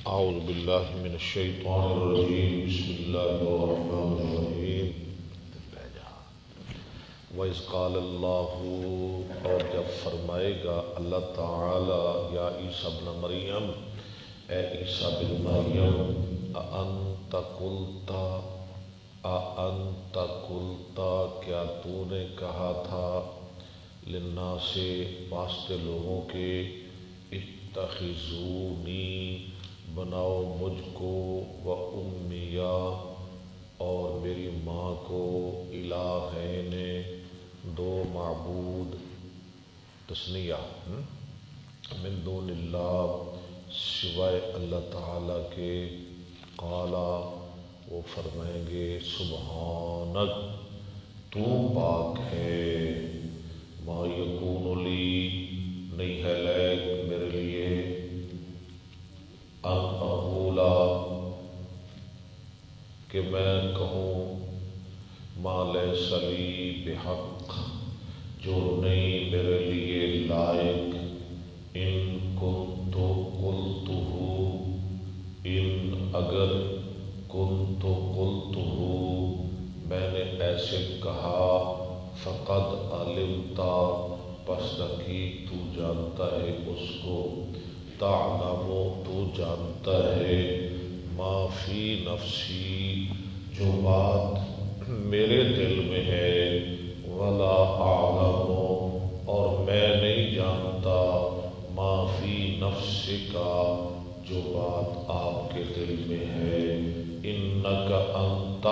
اعوذ باللہ من الشیطان الرجیم بسم اللہ الرحمن الرحیم وَإِذْ قَالَ اللَّهُ اور جب فرمائے گا اللہ تعالی یا عیسیٰ ابن مریم اے عیسیٰ بن مریم اَأَنْتَ قُلْتَ کیا تو نے کہا تھا للناس واسطے لوگوں کے اتخذونی بناؤ مجھ کو و امیہ اور میری ماں کو الہین دو معبود تثنیہ من دون اللہ سوائے اللہ تعالیٰ کے قالا وہ فرمائیں گے سبحانک تو پاک ہے ما یکون لی نہیں ہے لائق میرے لیے ان اقولا کہ میں کہوں ما لیس لی بحق جو نہیں میرے لیے لائق ان کنت قلتہ ان اگر کنت قلتہ میں نے ایسے کہا فقد علمتا پس تحقیق تو جانتا ہے اس کو تعلم تو جانتا ہے ما فی نفسی جو بات میرے دل میں ہے ولا اعلم اور میں نہیں جانتا ما فی نفسک جو بات آپ کے دل میں ہے انک انت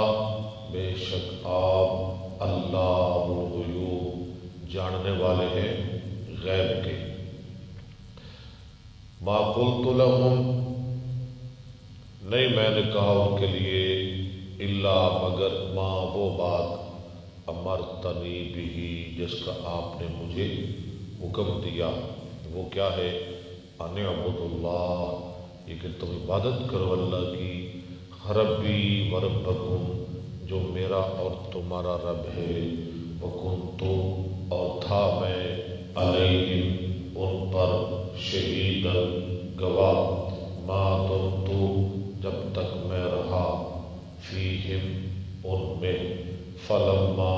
بے شک آپ اللہ الغیوب جاننے والے ہیں غیب کے ما قلت لهم نہیں میں نے کہا ان کے لیے الا مگر ما وہ بات امرتنی بھی جس کا آپ نے مجھے حکم دیا وہ کیا ہے ان اعبدوا اللہ یہ کہ تم عبادت کرو اللہ کی ربی و ربکم جو میرا اور تمہارا رب ہے وکنت اور تھا میں علیہم ان پر شہید گواہ ما دمت جب تک میں رہا فیہم ان میں فلما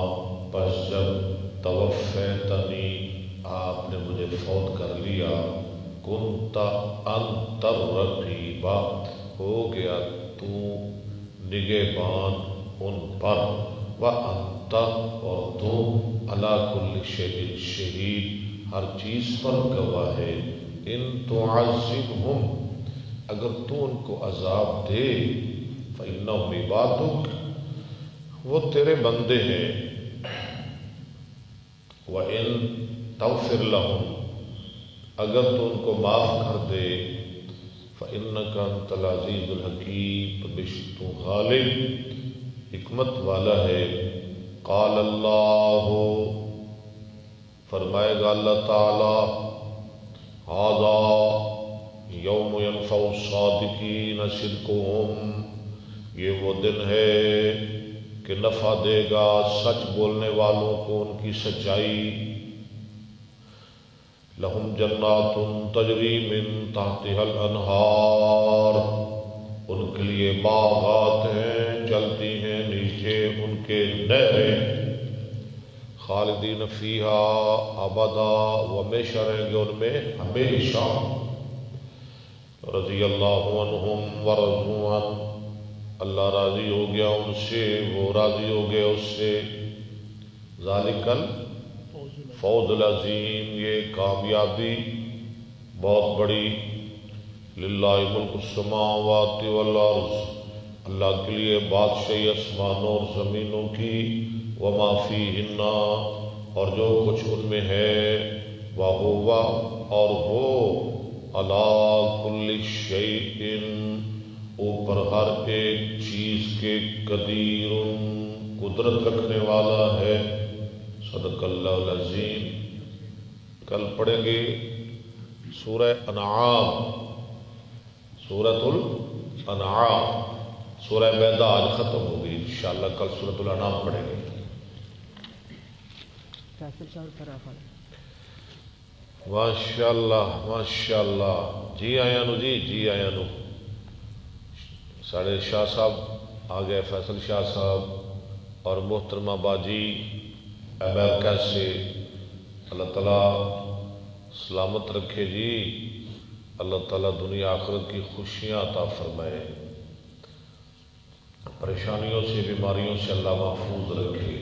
پس جب توفیتنی آپ نے مجھے فوت کر لیا کنت انت الرقیب ہو گیا تو نگہبان ان پر وانت اور تو علی کل شیء شہید ہر چیز پر گواہ ہے ان تعذبہم اگر تو ان کو عذاب دے فإنہم عبادک وہ تیرے بندے ہیں وإن تغفر لہم اگر تو ان کو معاف کر دے فإنک انت العزیز الحکیم بے شک تو غالب حکمت والا ہے قال اللہ فرمائے گا اللہ تعالی ھذا یوم ینفع الصادقین صدقہم یہ وہ دن ہے کہ نفع دے گا سچ بولنے والوں کو ان کی سچائی لہم جنات تجری من تحتها الانہار ان کے لیے باغات ہیں چلتی ہیں نیچے ان کے نہریں خالدین فیہا ابدا وہ ہمیشہ رہیں گے ان میں ہمیشہ رضی اللہ عنہم ورضوا عنہ اللہ راضی ہو گیا ان سے وہ راضی ہو گئے اس سے ذالک الفوز العظیم یہ کامیابی بہت بڑی للہ ملک السماوات والارض اللہ کے لیے بادشاہی آسمانوں اور زمینوں کی وما فیہن اور جو کچھ ان میں ہے وہو اور وہ علی کل شیء اوپر ہر ایک چیز کے قدیر قدرت رکھنے والا ہے صدق اللہ العظیم کل پڑھیں گے سورہ انعام سورۃ الانعام سورہ میدہ آج ختم ہوگی انشاءاللہ کل سورۃ الانعام پڑھیں گے ماشاءاللہ ماشاءاللہ جی آیا نو جی آیا نو ساڑھے شاہ صاحب آ گئے، فیصل شاہ صاحب اور محترمہ باجی امریکہ سے، اللہ تعالیٰ سلامت رکھے جی، اللہ تعالیٰ دنیا آخرت کی خوشیاں عطا فرمائے، پریشانیوں سے بیماریوں سے اللہ محفوظ رکھے۔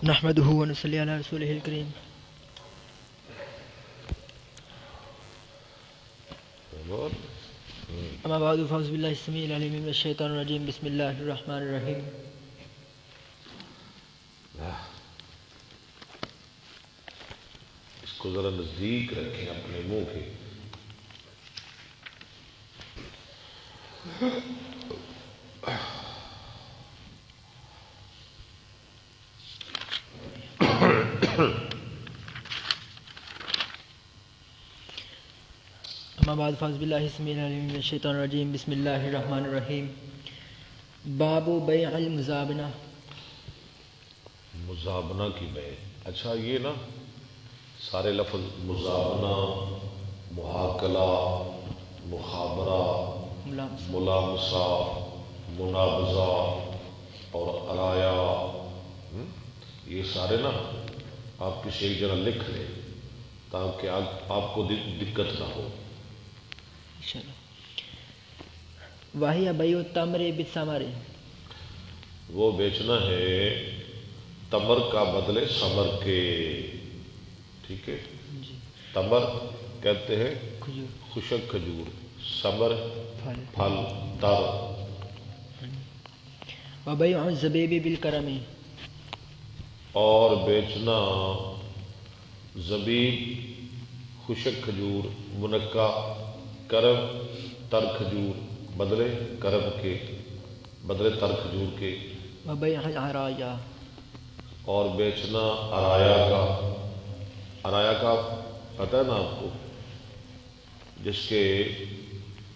نحمده ونصلي على رسوله الكريم۔ اما بعد فاعوذ بالله السميع العليم من الشيطان الرجيم، بسم الله الرحمن الرحيم۔ اس کو ذرا نزدیک رکھیں اپنے منہ کے۔ اما بعد فاعوذ بالله السميع العليم من الشيطان الرجيم، بسم الله الرحمن الرحيم۔ باب بیع المزابنہ، مزابنہ کی بیع۔ اچھا یہ نا سارے لفظ مزابنہ، محاکلہ، مخابرہ، ملامسہ، منابزہ اور عرایا، یہ سارے نا آپ کسی ایک جگہ لکھ لیں تاکہ آپ کو دقت نہ ہو۔ وَهِيَ بَيْعُ التَّمْرِ بِالثَّمَرِ، وہ بیچنا ہے تمر کا بدلے ثمر کے، ٹھیک ہے؟ تمر کہتے ہیں خشک کھجور، ثمر پھل تر۔ وَبَيْعُ الزَّبِيبِ بِالْكَرَمِ، اور بیچنا زبیب خشک کھجور، منقع کرم تر کھجور، بدلے کرم کے، بدلے تر کھجور کے۔ وَبَيْعُ الْعَرَايَا، اور بیچنا عرایا کا۔ عرایا کا پتہ ہے نا آپ کو، جس کے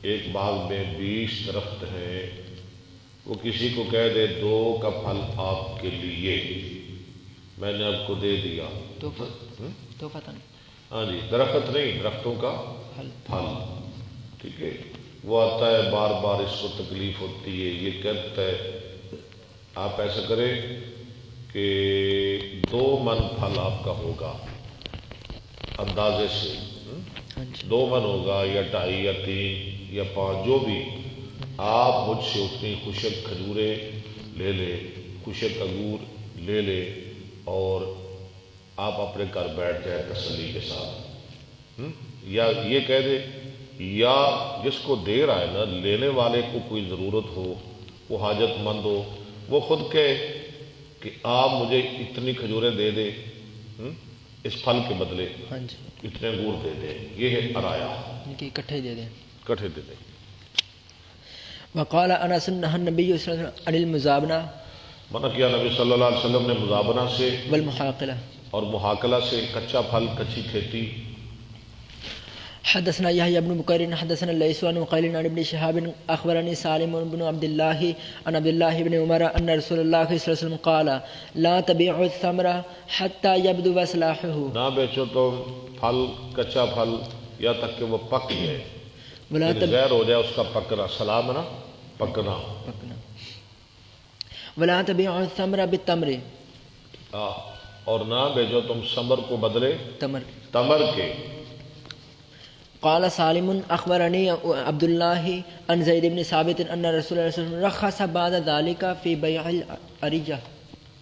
ایک باغ میں 20 درخت ہیں، وہ کسی کو کہہ دے 2 کا پھل آپ کے لیے، میں نے آپ کو دے دیا۔ تحفہ ہاں جی، درخت نہیں، درختوں کا پھل، ٹھیک ہے؟ وہ آتا ہے بار بار، اس کو تکلیف ہوتی ہے، یہ کہتا ہے آپ ایسا کریں کہ 2 من پھل آپ کا ہوگا اندازے سے، 2 من ہوگا یا 2.5 یا 3 یا 5، جو بھی، آپ مجھ سے اتنی خشک کھجوریں لے لے، خشک انگور لے لے، اور آپ اپنے گھر بیٹھ جائیں تسلی کے ساتھ۔ یا یہ کہہ دے، یا جس کو دے رہا ہے نا، لینے والے کو کوئی ضرورت ہو، وہ حاجت مند ہو، وہ خود کہے کہ آپ مجھے اتنی کھجوریں دے دے، اس پھل کے بدلے اتنے انگور دے دیں، یہ ہے عرایا، اکٹھے دے دیں، کٹھے دے دیں۔ وقال انس نهى النبي صلی اللہ علیہ وسلم عن المزابنہ، منع کیا نبی صلی اللہ علیہ وسلم نے مزابنہ سے والمحاقلہ اور محاکلہ سے، کچا پھل، کچی کھیتی۔ حدثنا يحيى بن بكير حدثنا الليث عن عقيل عن ابن شهاب اخبرني سالم بن عبد الله عن عبد الله بن عمر ان رسول الله صلى الله عليه وسلم قال لا تبيعوا الثمر حتى يبدو صلاحه، نہ بیچو تم پھل، کچا پھل، یا تک کہ وہ پک جائے، زہر ہو جائے اس کا پکنا، سلام نا پکنا۔ ولا تبيعوا الثمر بالتمر، اور نہ بیچو تم ثمر کو بدلے تمر کے۔ قال سالم اخبرني عبد الله عن زيد بن ثابت ان رسول الله صلى الله عليه وسلم رخص بعد ذلك في بيع الارجه،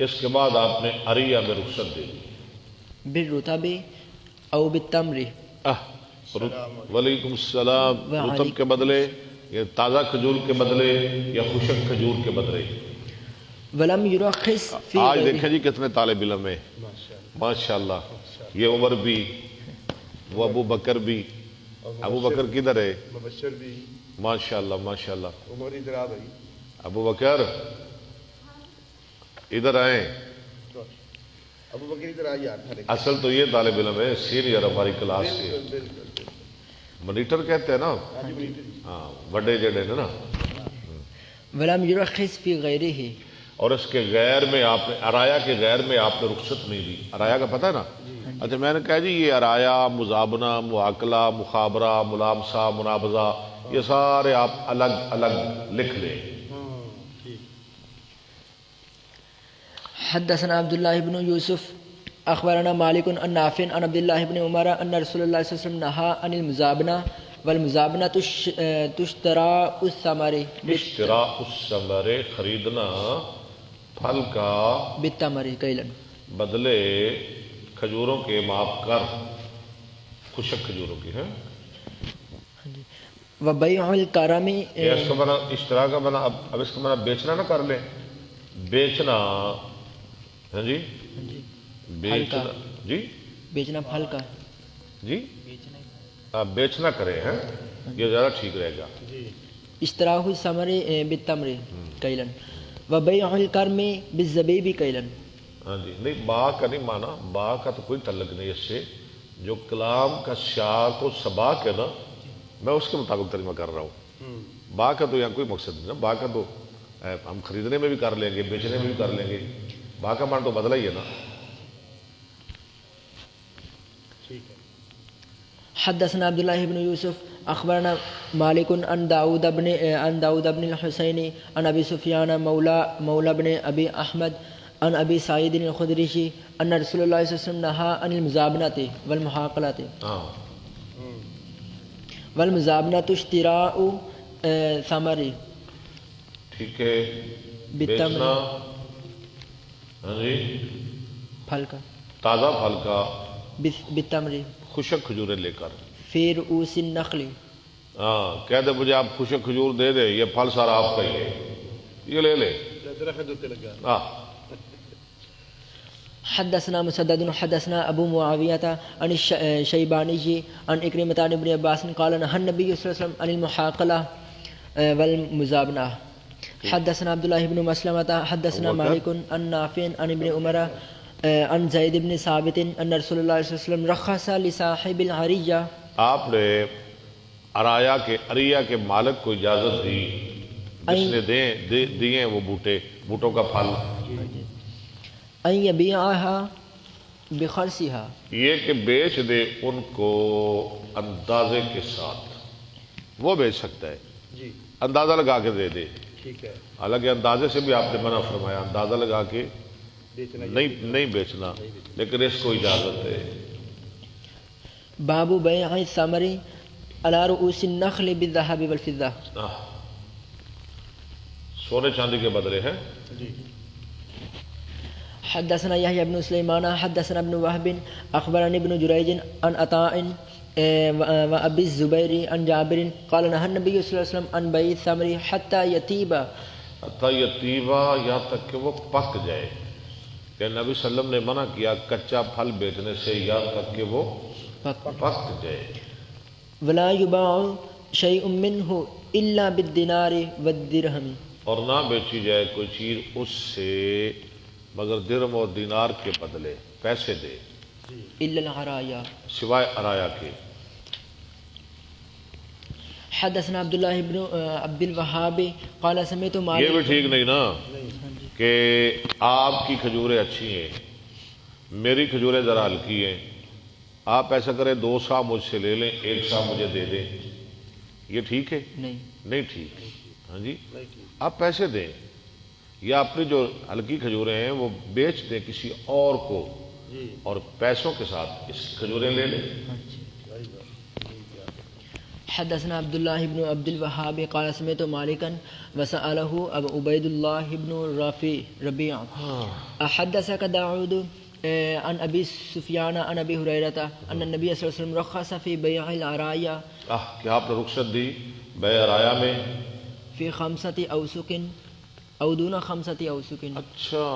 اس کے بعد آپ نے عریہ میں رخصت دے دی، بالرطب او بالتمر۔ وعلیکم السلام۔ رطب کے بدلے، یہ تازہ کھجور کے بدلے یا خشک کھجور کے بدلے۔ ولم يرخص في، آج دیکھیں جی کتنے طالب علم ہیں، ماشاءاللہ، یہ عمر بھی، وہ ابو بکر بھی، ابو بکر کدھر ہے؟ مبشر بھی، ماشاءاللہ ماشاءاللہ۔ عمر ادھر آ بھائی، ابو بکر ادھر آئیں، ابو بکر ادھر آ یار۔ اصل تو یہ طالب علم ہے، سینئر ہماری کلاس سے، مانیٹر کہتے ہیں نا، ہاں، بڑے جڑے نا۔ ولم يرخص في غيره، اور اس کے غیر میں آپ نے عرایا کے غیر میں آپ نے رخصت نہیں دی. عرایا کا پتہ ہے نا؟ اچھا میں نے کہا جی یہ عرایا، مزابنہ، معاکلہ، مخابرہ، ملامسہ، منابضہ، یہ سارے آپ الگ الگ لکھ لیں. حدثنا عبد الله بن يوسف اخبرنا مالك عن نافع عن عبد الله بن عمر ان رسول الله صلى الله عليه وسلم نهى عن المزابنه والمزابنه تشترى الثمر اشتراء الثمر، خریدنا پھل کا بالتمر كيلا بدلے کھجوروں کے ماپ کر، خشک کھجوروں کی. ہیں وبيع الكرم یہ اس کا بنا اشترا کا بنا. اب اس کا بنا بیچنا نہ کر لیں، بیچنا. ہاں جی بیچنا، جی بیچنا پھل کا جی آپ بیچنا کریں. ہیں یہ زیادہ ٹھیک رہے گا. اشتراه الثمر بالتمر كيلا وبيع الكرم بالزبيب كيلا. ہاں جی نہیں، با کا نہیں مانا، با کا تو کوئی تعلق نہیں اس سے. جو کلام کا شاق و سباق ہے نا، میں اس کے مطابق ترجمہ کر رہا ہوں. با کا تو یہاں کوئی مقصد نہیں نا. با کا تو ہم خریدنے میں بھی کر لیں گے، بیچنے میں بھی کر لیں گے. با کا مان تو بدلا ہی ہے نا. حدثنا عبد الله بن يوسف اخبرنا مالك عن داود بن الحسين عن ابي سفيان مولى بن ابي احمد عن ابي سعيد الخدري ان رسول الله صلى الله عليه وسلم نهى عن المزابنه والمحاقله والمزابنه اشتراء ثمر. ٹھیک ہے، بالتمر، بیچنا. ہاں جی پھل کا تازہ پھل کا بالتمر خشک کھجوریں لے کر. فی رؤوس النخل. ہاں کہہ دے مجھے آپ خشک کھجور دے دے، یہ پھل سارا آپ کا ہی ہے، یہ لے لے. ہاں حدثنا مسدد حدثنا ابو معاویہ عن الشیبانی عن اکرمۃ عن ابن عباس قال نهى النبي صلی اللہ علیہ وسلم عن المحاقلة والمزابنة. حدثنا عبد الله بن مسلمة حدثنا مالك عن نافع عن ابن عمر عن زید بن ثابت ان رسول اللہ صلی اللہ علیہ وسلم رخص لصاحب العریہ. آپ نے عریہ کے مالک کو اجازت دی جس نے دیے وہ بوٹوں کا پھل، ان یبیعها بخرصها، یہ کہ بیچ دے ان کو اندازے کے ساتھ. وہ بیچ سکتا ہے، اندازہ لگا کے دے دے. حالانکہ اندازے سے بھی آپ نے منع فرمایا، اندازہ لگا کے نہیں بیچنا، لیکن اس کو اجازت ہے. باب بیع الثمر على رؤوس النخل بالذهب والفضة. سونے چاندی کے بدلے ہیں. حدثنا يحيى بن سليمان حدثنا ابن وهب اخبرني ابن جريج عن عطاء وابي الزبير عن جابر قال نهى النبي صلى الله عليه وسلم عن بيع الثمر حتى يطيب. حتى يطيب، یہاں تک کہ وہ پک جائے. کہ نبی صلی اللہ علیہ وسلم نے منع کیا کچا پھل بیچنے سے یہاں تک کہ وہ پک جائے. ولا يباع شيء منه الا بالدينار والدرهم، اور نہ بیچی جائے کوئی چیز اس سے مگر درہم اور دینار کے بدلے پیسے دے، الا العرايا، سوائے عرایا کے. حدثنا عبد الله بن عبد الوهاب قال سمعت مالك. یہ بھی ٹھیک نہیں نا کہ آپ کی کھجوریں اچھی ہیں، میری کھجوریں ذرا ہلکی ہیں، آپ ایسا کریں 2 سا مجھ سے لے لیں، 1 سا مجھے دے دیں. یہ ٹھیک ہے؟ نہیں ٹھیک. ہاں جی آپ پیسے دیں یا اپنی جو ہلکی کھجوریں ہیں وہ بیچ دیں کسی اور کو اور پیسوں کے ساتھ اس کھجوریں لے لیں. حدثنا عبد الله بن عبد الوهاب قال سمعت مالكا وسأله ابو عبيد الله بن ربيع احدثك داود عن ابي سفيان عن ابي هريره ان النبي صلى الله عليه وسلم رخص في بيع العرايا. کہ آپ نے رخصت دی بیع عرایا میں في 5 اوسق او دون 5 اوسق. اچھا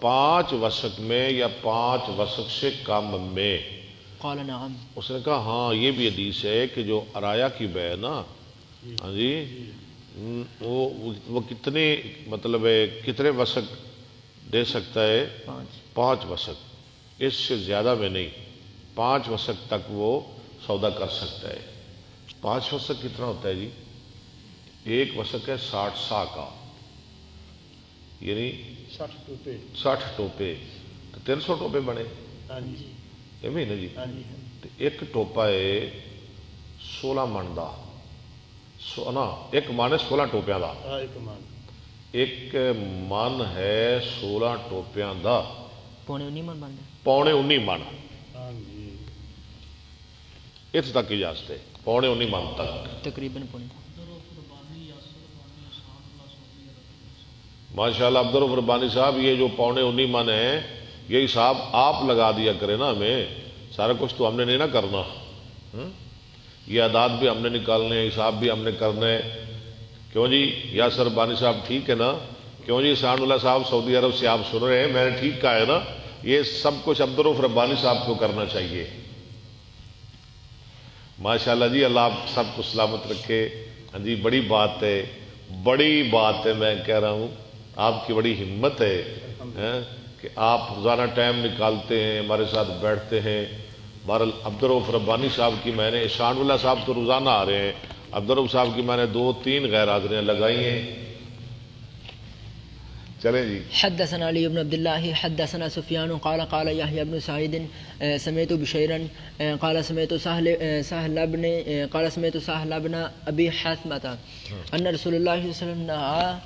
5 وسق میں یا 5 وسق سے کم میں. قال نعم. اس نے کہا ہاں یہ بھی حدیث ہے کہ جو عرایا کی بیع نا، ہاں جی وہ کتنے مطلب ہے کتنے وسق دے سکتا ہے؟ 5 وسق، اس سے زیادہ میں نہیں. 5 وسق تک وہ سودا کر سکتا ہے. 5 وسق کتنا ہوتا ہے جی؟ 1 وسق ہے 60 سا کا. یعنی 60 ٹوٹے 60 ٹوپے تو 300 ٹوپے بنے ہاں جی ایویں نا جی ہاں جی تے ایک ٹوپا ہے 16 من دا نا ایک من ہے 16 ٹوپیاں دا ہاں ایک مان ایک من ہے 16 ٹوپیاں دا پونے 19 من بن گئے پونے 19 من ہاں جی اتنے تک اجازت ہے پونے 19 من تک تقریباً پونے ماشاءاللہ عبدالرؤف ربانی صاحب یہ جو پونے 19 من ہیں یہ حساب آپ لگا دیا کرے نا ہمیں سارا کچھ تو ہم نے نہیں نا کرنا یہ اعداد بھی ہم نے نکالنے ہیں حساب بھی ہم نے کرنے کیوں جی یاسر ربانی صاحب ٹھیک ہے نا کیوں جی احسان اللہ صاحب سعودی عرب سے آپ سن رہے ہیں میں نے ٹھیک کہا ہے نا یہ سب کچھ عبدالرؤف ربانی صاحب کو کرنا چاہیے ماشاءاللہ جی اللہ آپ سب کو سلامت رکھے ہاں جی بڑی بات ہے میں کہہ رہا ہوں آپ کی بڑی ہمت ہے کہ آپ روزانہ ٹائم نکالتے ہیں ہمارے ساتھ بیٹھتے ہیں بہرحال عبدالرؤف ربانی صاحب کی میں نے احسان اللہ صاحب تو روزانہ آ رہے ہیں عبدالرؤف صاحب کی میں نے 2-3 غیر حاضریاں لگائی ہیں چلیں جی حدثنا علي بن عبد الله حدثنا سفيان قال قال يحيى بن سعيد سمعت بشيرا قال سمعت سهل بن ابي حاتمة ان رسول الله صلى الله عليه وسلم نهى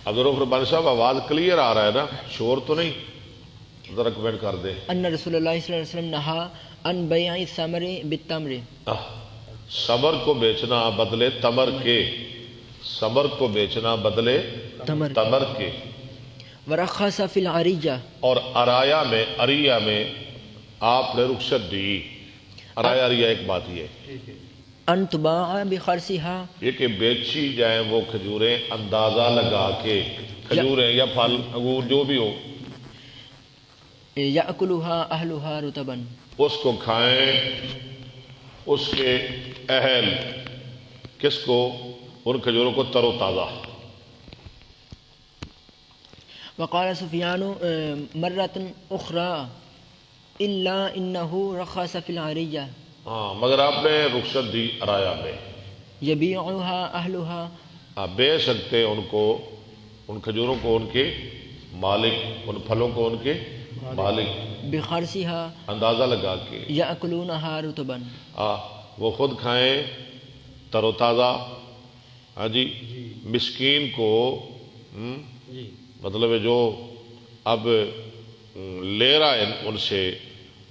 عبدالرؤف ربانی صاحب آواز کلیئر آ رہا ہے نا شور تو نہیں ذرا کمنٹ کر دے ان رسول اللہ صلی اللہ علیہ وسلم نہا ان بیع الثمر بالتمر صبر کو بیچنا بدلے تمر کے صبر کو بیچنا بدلے تمر کے ورخص فی العریجہ اور عریہ میں آپ نے رخصت دی عریہ ایک بات یہ ٹھیک ہے ان تباع بخرصها یہ کہ بیچی جائیں وہ کھجوریں اندازہ لگا کے کھجوریں یا پھل انگور جو بھی ہو یأکلها اہلها رطبا اس کو کھائیں اس کے اہل کس کو ان کھجوروں کو تر و تازہ وقال سفیان مرۃ اخرى الا انه رخص فی العریجہ ہاں مگر آپ نے رخصت دی عریہ میں یبیعها اہلها آپ بیچ سکتے ان کو ان کھجوروں کو ان کے مالک ان پھلوں کو ان کے مالک بخرصها اندازہ لگا کے یأکلونها رطبا وہ خود کھائیں تر و تازہ ہاں جی مسکین کو جی مطلب ہے جو اب لے رہا ہے ان سے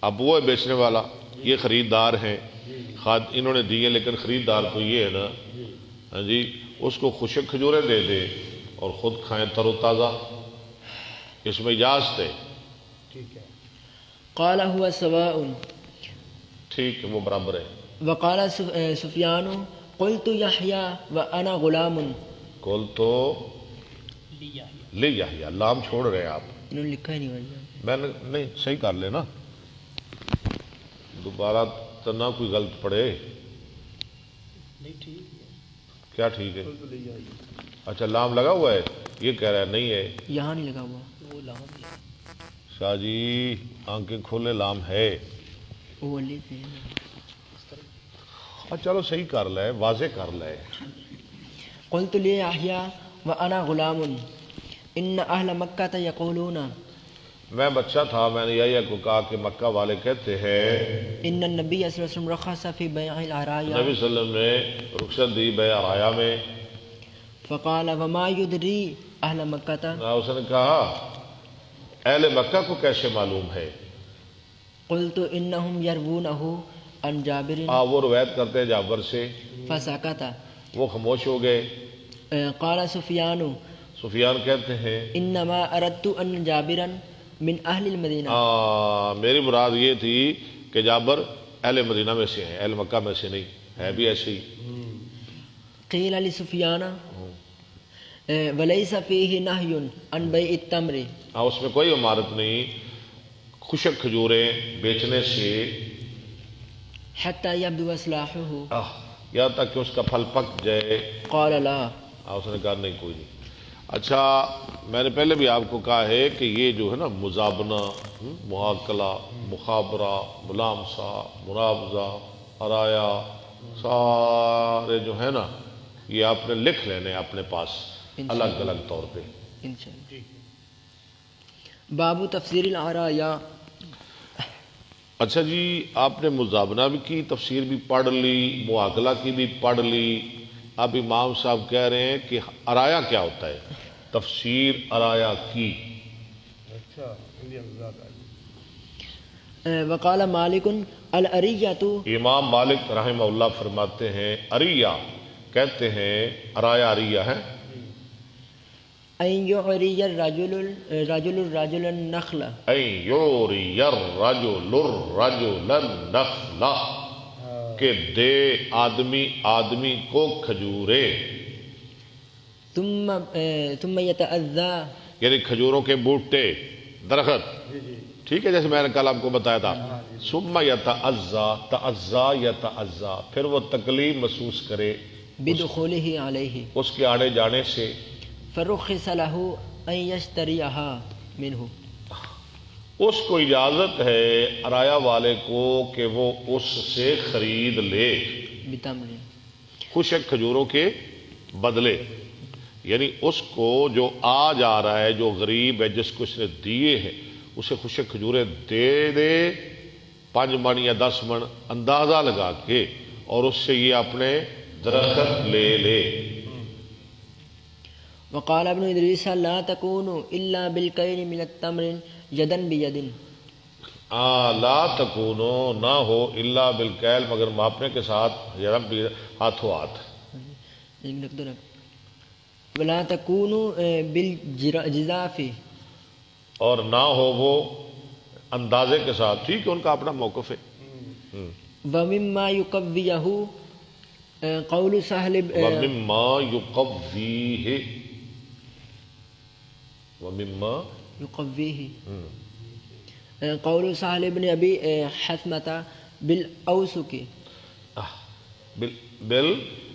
اب وہ ہے بیچنے والا یہ خریدار ہیں انہوں نے دیے لیکن خریدار تو یہ ہے نا ہاں جی اس کو خشک کھجوریں دے دے اور خود کھائیں تر و تازہ اس میں اجازت ہے ٹھیک ہے قال هو سواء ٹھیک ہے وہ برابر ہے وقال سفیان قلت یحییٰ وانا غلام کول تو لے یحییٰ لام چھوڑ رہے ہیں آپ انہوں نے لکھا ہی نہیں بھائی میں نے نہیں صحیح کر لینا دوبارہ تو نہ کوئی غلط پڑے نہیں ٹھیک ہے کیا ٹھیک ہے تو لے آئیے اچھا لام لگا ہوا ہے یہ کہہ رہا ہے نہیں ہے یہاں نہیں لگا ہوا وہ لام شاہ جی آنکھیں کھولے لام ہے وہ لکھ دیں چلو صحیح کر لے واضح کر لے قلت لیحییٰ وانا غلام ان اہل مکہ یقولون میں بچہ تھا میں نے یحییٰ کو کہا کہ مکہ والے کہتے ہیں ان النبی صلی اللہ علیہ وسلم رخص فی بیع العرایا نبی صلی اللہ علیہ وسلم نے رخصت دی بیع عرایا میں فقال وما یدری اہل مکہ اس نے کہا اہل مکہ کو کیسے معلوم ہے قلت انہم یروونہ عن جابر وہ روایت کرتے ہیں جابر سے فسکت وہ خاموش ہو گئے قال سفیان سفیان کہتے ہیں انما اردت ان جابرا من اہل المدینہ میری مراد یہ تھی کہ جابر اہل مدینہ میں سے ہیں اہل مکہ میں سے نہیں ہے بھی ایسے ہی قیل لسفیان ولیس فیہ نہی عن بیع التمر اس میں کوئی عمارت نہیں خشک کھجوریں بیچنے سے حتی یبدو اصلاحہ یہاں تک کہ اس کا پھل پک جائے قال لا اس نے کہا نہیں کوئی نہیں اچھا میں نے پہلے بھی آپ کو کہا ہے کہ یہ جو ہے نا مزابنہ محاکلہ مخابرہ ملامسہ منابزہ عرایا سارے جو ہے نا یہ آپ نے لکھ لینے اپنے پاس الگ الگ طور پہ انشاءاللہ باب تفسیر العرایا. اچھا جی، آپ نے مزابنہ بھی کی، تفسیر بھی پڑھ لی، معاقلہ کی بھی پڑھ لی. اب امام صاحب کہہ رہے ہیں کہ عرایا کیا ہوتا ہے، تفسیر عرایا کی. اچھا انڈیا میں زیادہ وقال مالک العریۃ امام مالک رحمہ اللہ فرماتے ہیں عریہ کہتے ہیں، عرایا عریہ ہے ان یعری الرجل النخل ان یوری الرجل النخل، کہ دے آدمی کو کھجورے، ثم یتأذی. یعنی کھجوروں کے بوٹے، درخت، جی جی ٹھیک ہے، جیسے میں نے کل آپ کو بتایا تھا. ثم یتعزا، پھر وہ تکلیف محسوس کرے بدخولہ علیہ اس کے آڑے جانے سے. فرخص له ان یشتریها منہ. اس کو اجازت ہے عرایا والے کو کہ وہ اس سے خرید لے بتمر. خشک کھجوروں کے بدلے. یعنی اس کو جو آ جا رہا ہے، جو غریب ہے، جس کو اس نے دیے ہیں، اسے خشک کھجوریں دے دے 5 من یا 10 من اندازہ لگا کے، اور اس سے یہ اپنے درخت لے لے. وقال ابن ادریس لا تکون الا بالکیل من التمر یدا بید. لا تکونو، نہ ہو، الا بالکیل، مگر ماپنے کے ساتھ، ہاتھوں ہاتھ. ولا تکون بالجزاف، اور نہ ہو وہ اندازے کے ساتھ. ٹھیک ہے، ان کا اپنا موقف ہے. ومما یقویہ قول سہل وَمِمَّا يُقَوِّيهِ، وَمِمَّا یقویہ قول سہل بن ابی حثمۃ بالاوسک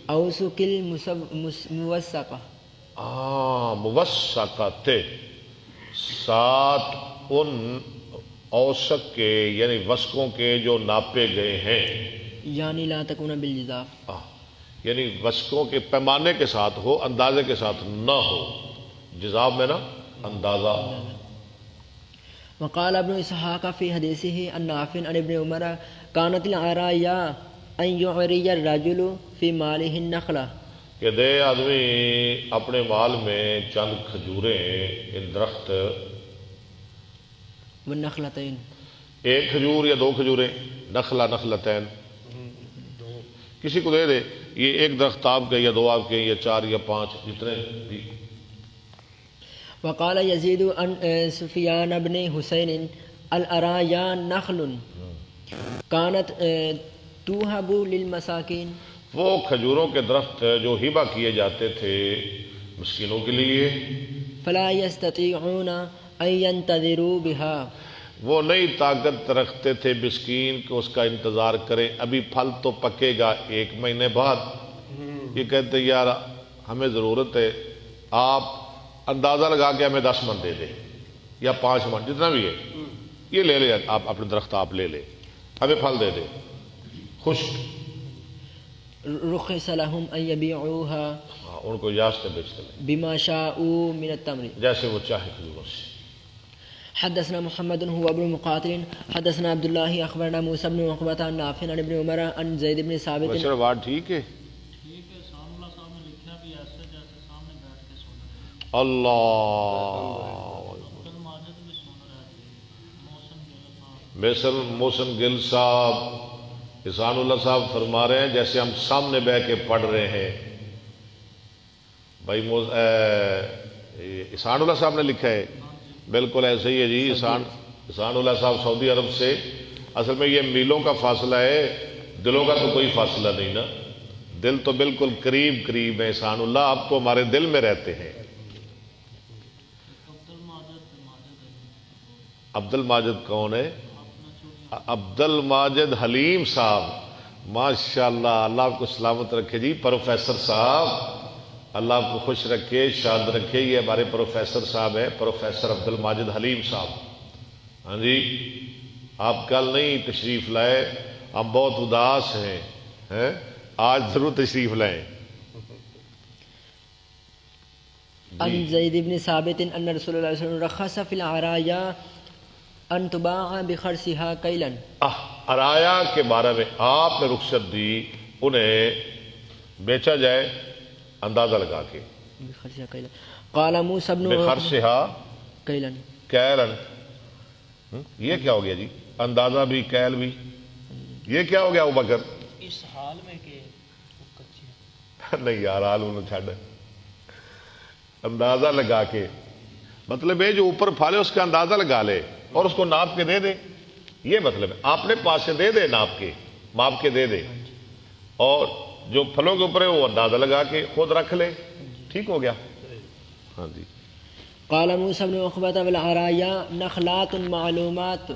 اوسک الموثقہ. موثقت، ساتھ ان اوسق کے، یعنی وسقوں کے جو ناپے گئے ہیں. یعنی لا تکون بالجزاف، یعنی وسقوں کے پیمانے کے ساتھ ہو، اندازے کے ساتھ نہ ہو. جزاب میں نا اندازہ. وقال ابن اسحاق فی حدیثه عن نافع عن ابن عمر كانت العرایا ان یعری الرجل فی مالہ النخلہ. کہ دے آدمی اپنے مال میں چند کھجوریں، ایک درخت، والنخلتین، ایک کھجور یا 2 کھجوریں، نخلتین، کسی کو دے دے. یہ ایک درخت آپ کے، یا 2 آپ کے، یا 4 یا 5، جتنے بھی. وقال یزید عن سفیان بن حسین العرایا نخل كانت توہب للمساکین. وہ کھجوروں کے درخت جو ہبہ کیے جاتے تھے مسکینوں کے لیے. فلا یستطیعون ان ینتظروا بها، وہ نہیں طاقت رکھتے تھے مسکین کہ اس کا انتظار کریں، ابھی پھل تو پکے گا 1 مہینے بعد. یہ کہتے یار ہمیں ضرورت ہے، آپ اندازہ لگا کے ہمیں 10 من دے دیں یا 5 من، جتنا بھی ہے یہ لے لے، آپ اپنے درخت آپ لے لیں، ہمیں پھل دے دیں. خشک، رخص لهم ان یبیعوها ان کو اجازت ہے بیچتے لیں بما شاءوا من التمر. جیسے وہ چاہے کھجوروں سے. حدثنا محمد هو ابن مقاتل حدثنا عبد الله اخبرنا موسى بن عقبة عن نافع عن ابن عمر عن زید بن ثابت. بشر بات ٹھیک ہے. اللہ محسن گل صاحب، احسان اللہ صاحب فرما رہے ہیں جیسے ہم سامنے بیٹھ کے پڑھ رہے ہیں. بھائی احسان اللہ صاحب نے لکھا ہے، بالکل ایسے ہی ہے جی. احسان اللہ صاحب سعودی عرب سے. اصل میں یہ میلوں کا فاصلہ ہے، دلوں کا تو کوئی فاصلہ نہیں نا. دل تو بالکل قریب قریب ہے. احسان اللہ آپ تو ہمارے دل میں رہتے ہیں. عبد الماجد کون ہے؟ عبد الماجد حلیم صاحب، ماشاءاللہ، اللہ آپ کو سلامت رکھے جی. پروفیسر صاحب، اللہ آپ کو خوش رکھے، شاد رکھے. یہ ہمارے پروفیسر صاحب ہیں، پروفیسر عبد الماجد حلیم صاحب. ہاں جی، آپ کل نہیں تشریف لائے، ہم بہت اداس ہیں. آج ضرور تشریف لائیں. عن زید بن ثابت ان رسول اللہ صلی اللہ علیہ وسلم رخص فی العرایا ان تباع بخرسها کیلا. عرایا کے بارے میں آپ نے رخصت دی انہیں بیچا جائے اندازہ لگا کے. بخرسها کیلا. قال موسى بن بخرسها کیلا. کیلن. یہ کیا ہو گیا جی؟ اندازہ بھی کیل بھی. یہ کیا ہو گیا ابو بکر؟ اس حال میں کہ نہیں یار حال انہوں چھڈ. اندازہ لگا کے مطلب ہے جو اوپر پھالے اس کا اندازہ لگا لے اور اس کو ناپ کے دے دے. یہ مطلب ہے آپ نے پاس سے دے دے ناپ کے ماپ کے دے دے اور جو پھلوں کے اوپر ہے وہ اندازہ لگا کے خود رکھ لے. ٹھیک ہو گیا. ہاں جی. قال موسى بن عقبة والعرايا نخلات معلومات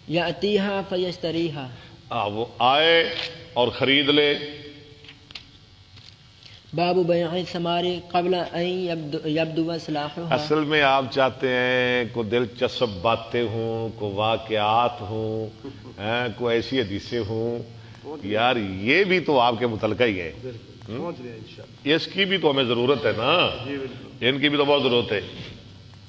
يأتيها فيشتريها. وہ آئے اور خرید لے. باب بیع الثمار قبل ان يبدو صلاحها. اصل میں آپ چاہتے ہیں کوئی دلچسپ باتیں ہوں، کوئی واقعات ہوں، کوئی ایسی حدیثیں ہوں. یار یہ بھی تو آپ کے متعلقہ ہی ہے. پہنچ رہے ہیں انشاءاللہ. اس کی بھی تو ہمیں ضرورت ہے نا. جی بالکل ان کی بھی تو بہت ضرورت ہے.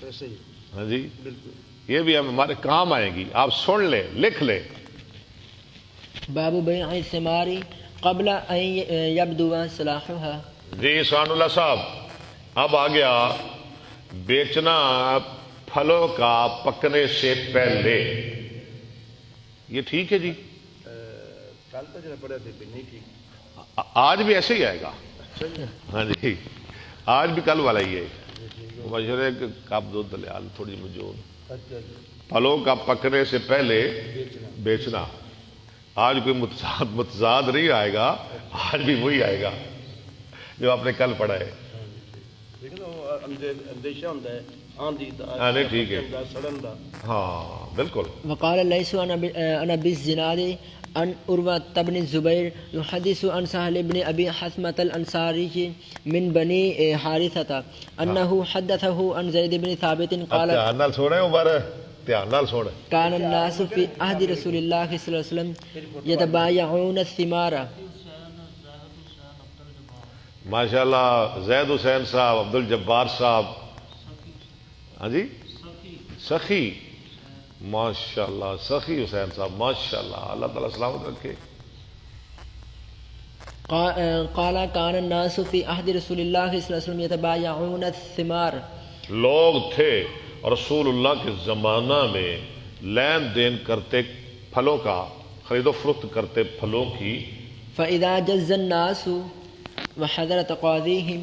ایسے ہی ہاں جی. بالکل. یہ بھی ہمارے کام آئیں گی. آپ سن لیں، لکھ لیں. باب بیع الثمار قبل ان يبدو صلاحها. جی سبحان اللہ صاحب اب آ گیا بیچنا پھلوں کا پکنے سے پہلے. یہ ٹھیک ہے جی. کل تک جو پڑے تھے نہیں ٹھیک. آج بھی ایسے ہی آئے گا. ہاں جی آج بھی کل والا ہی ہے. مشورے کپ دو دلیال تھوڑی مجھول. پھلوں کا پکنے سے پہلے بیچنا. آج کوئی متضاد نہیں آئے گا. آج بھی وہی آئے گا جو آپ نے کل پڑھا ہے. لیکن اندیشہ ہوتا ہے آندھی دا. ہاں نہیں ٹھیک ہے. سڑن دا. ہاں بالکل. وقال الليث عن ابي الزناد عن عروة بن الزبير يحدث عن سهل بن ابي حثمة الانصاري من بني حارثة انه حدثه عن زيد بن ثابت قال دھیان نال سوڑے عمر دھیان نال سوڑے. كان الناس في عهد رسول الله صلى الله عليه وسلم يتبايعون الثمار. ماشاء اللہ زید حسین صاحب، عبد الجبار صاحب. ہاں جی سخی. ماشاء اللہ سخی حسین صاحب ماشاء اللہ. اللہ تعالیٰ سلامت رکھے. قال كان الناس في عهد رسول الله صلى الله عليه وسلم يتبايعون الثمار. لوگ تھے رسول اللہ کے زمانہ میں لین دین کرتے پھلوں کا، خرید و فروخت کرتے پھلوں کی. فإذا جز الناس وحضر تقاضيهم.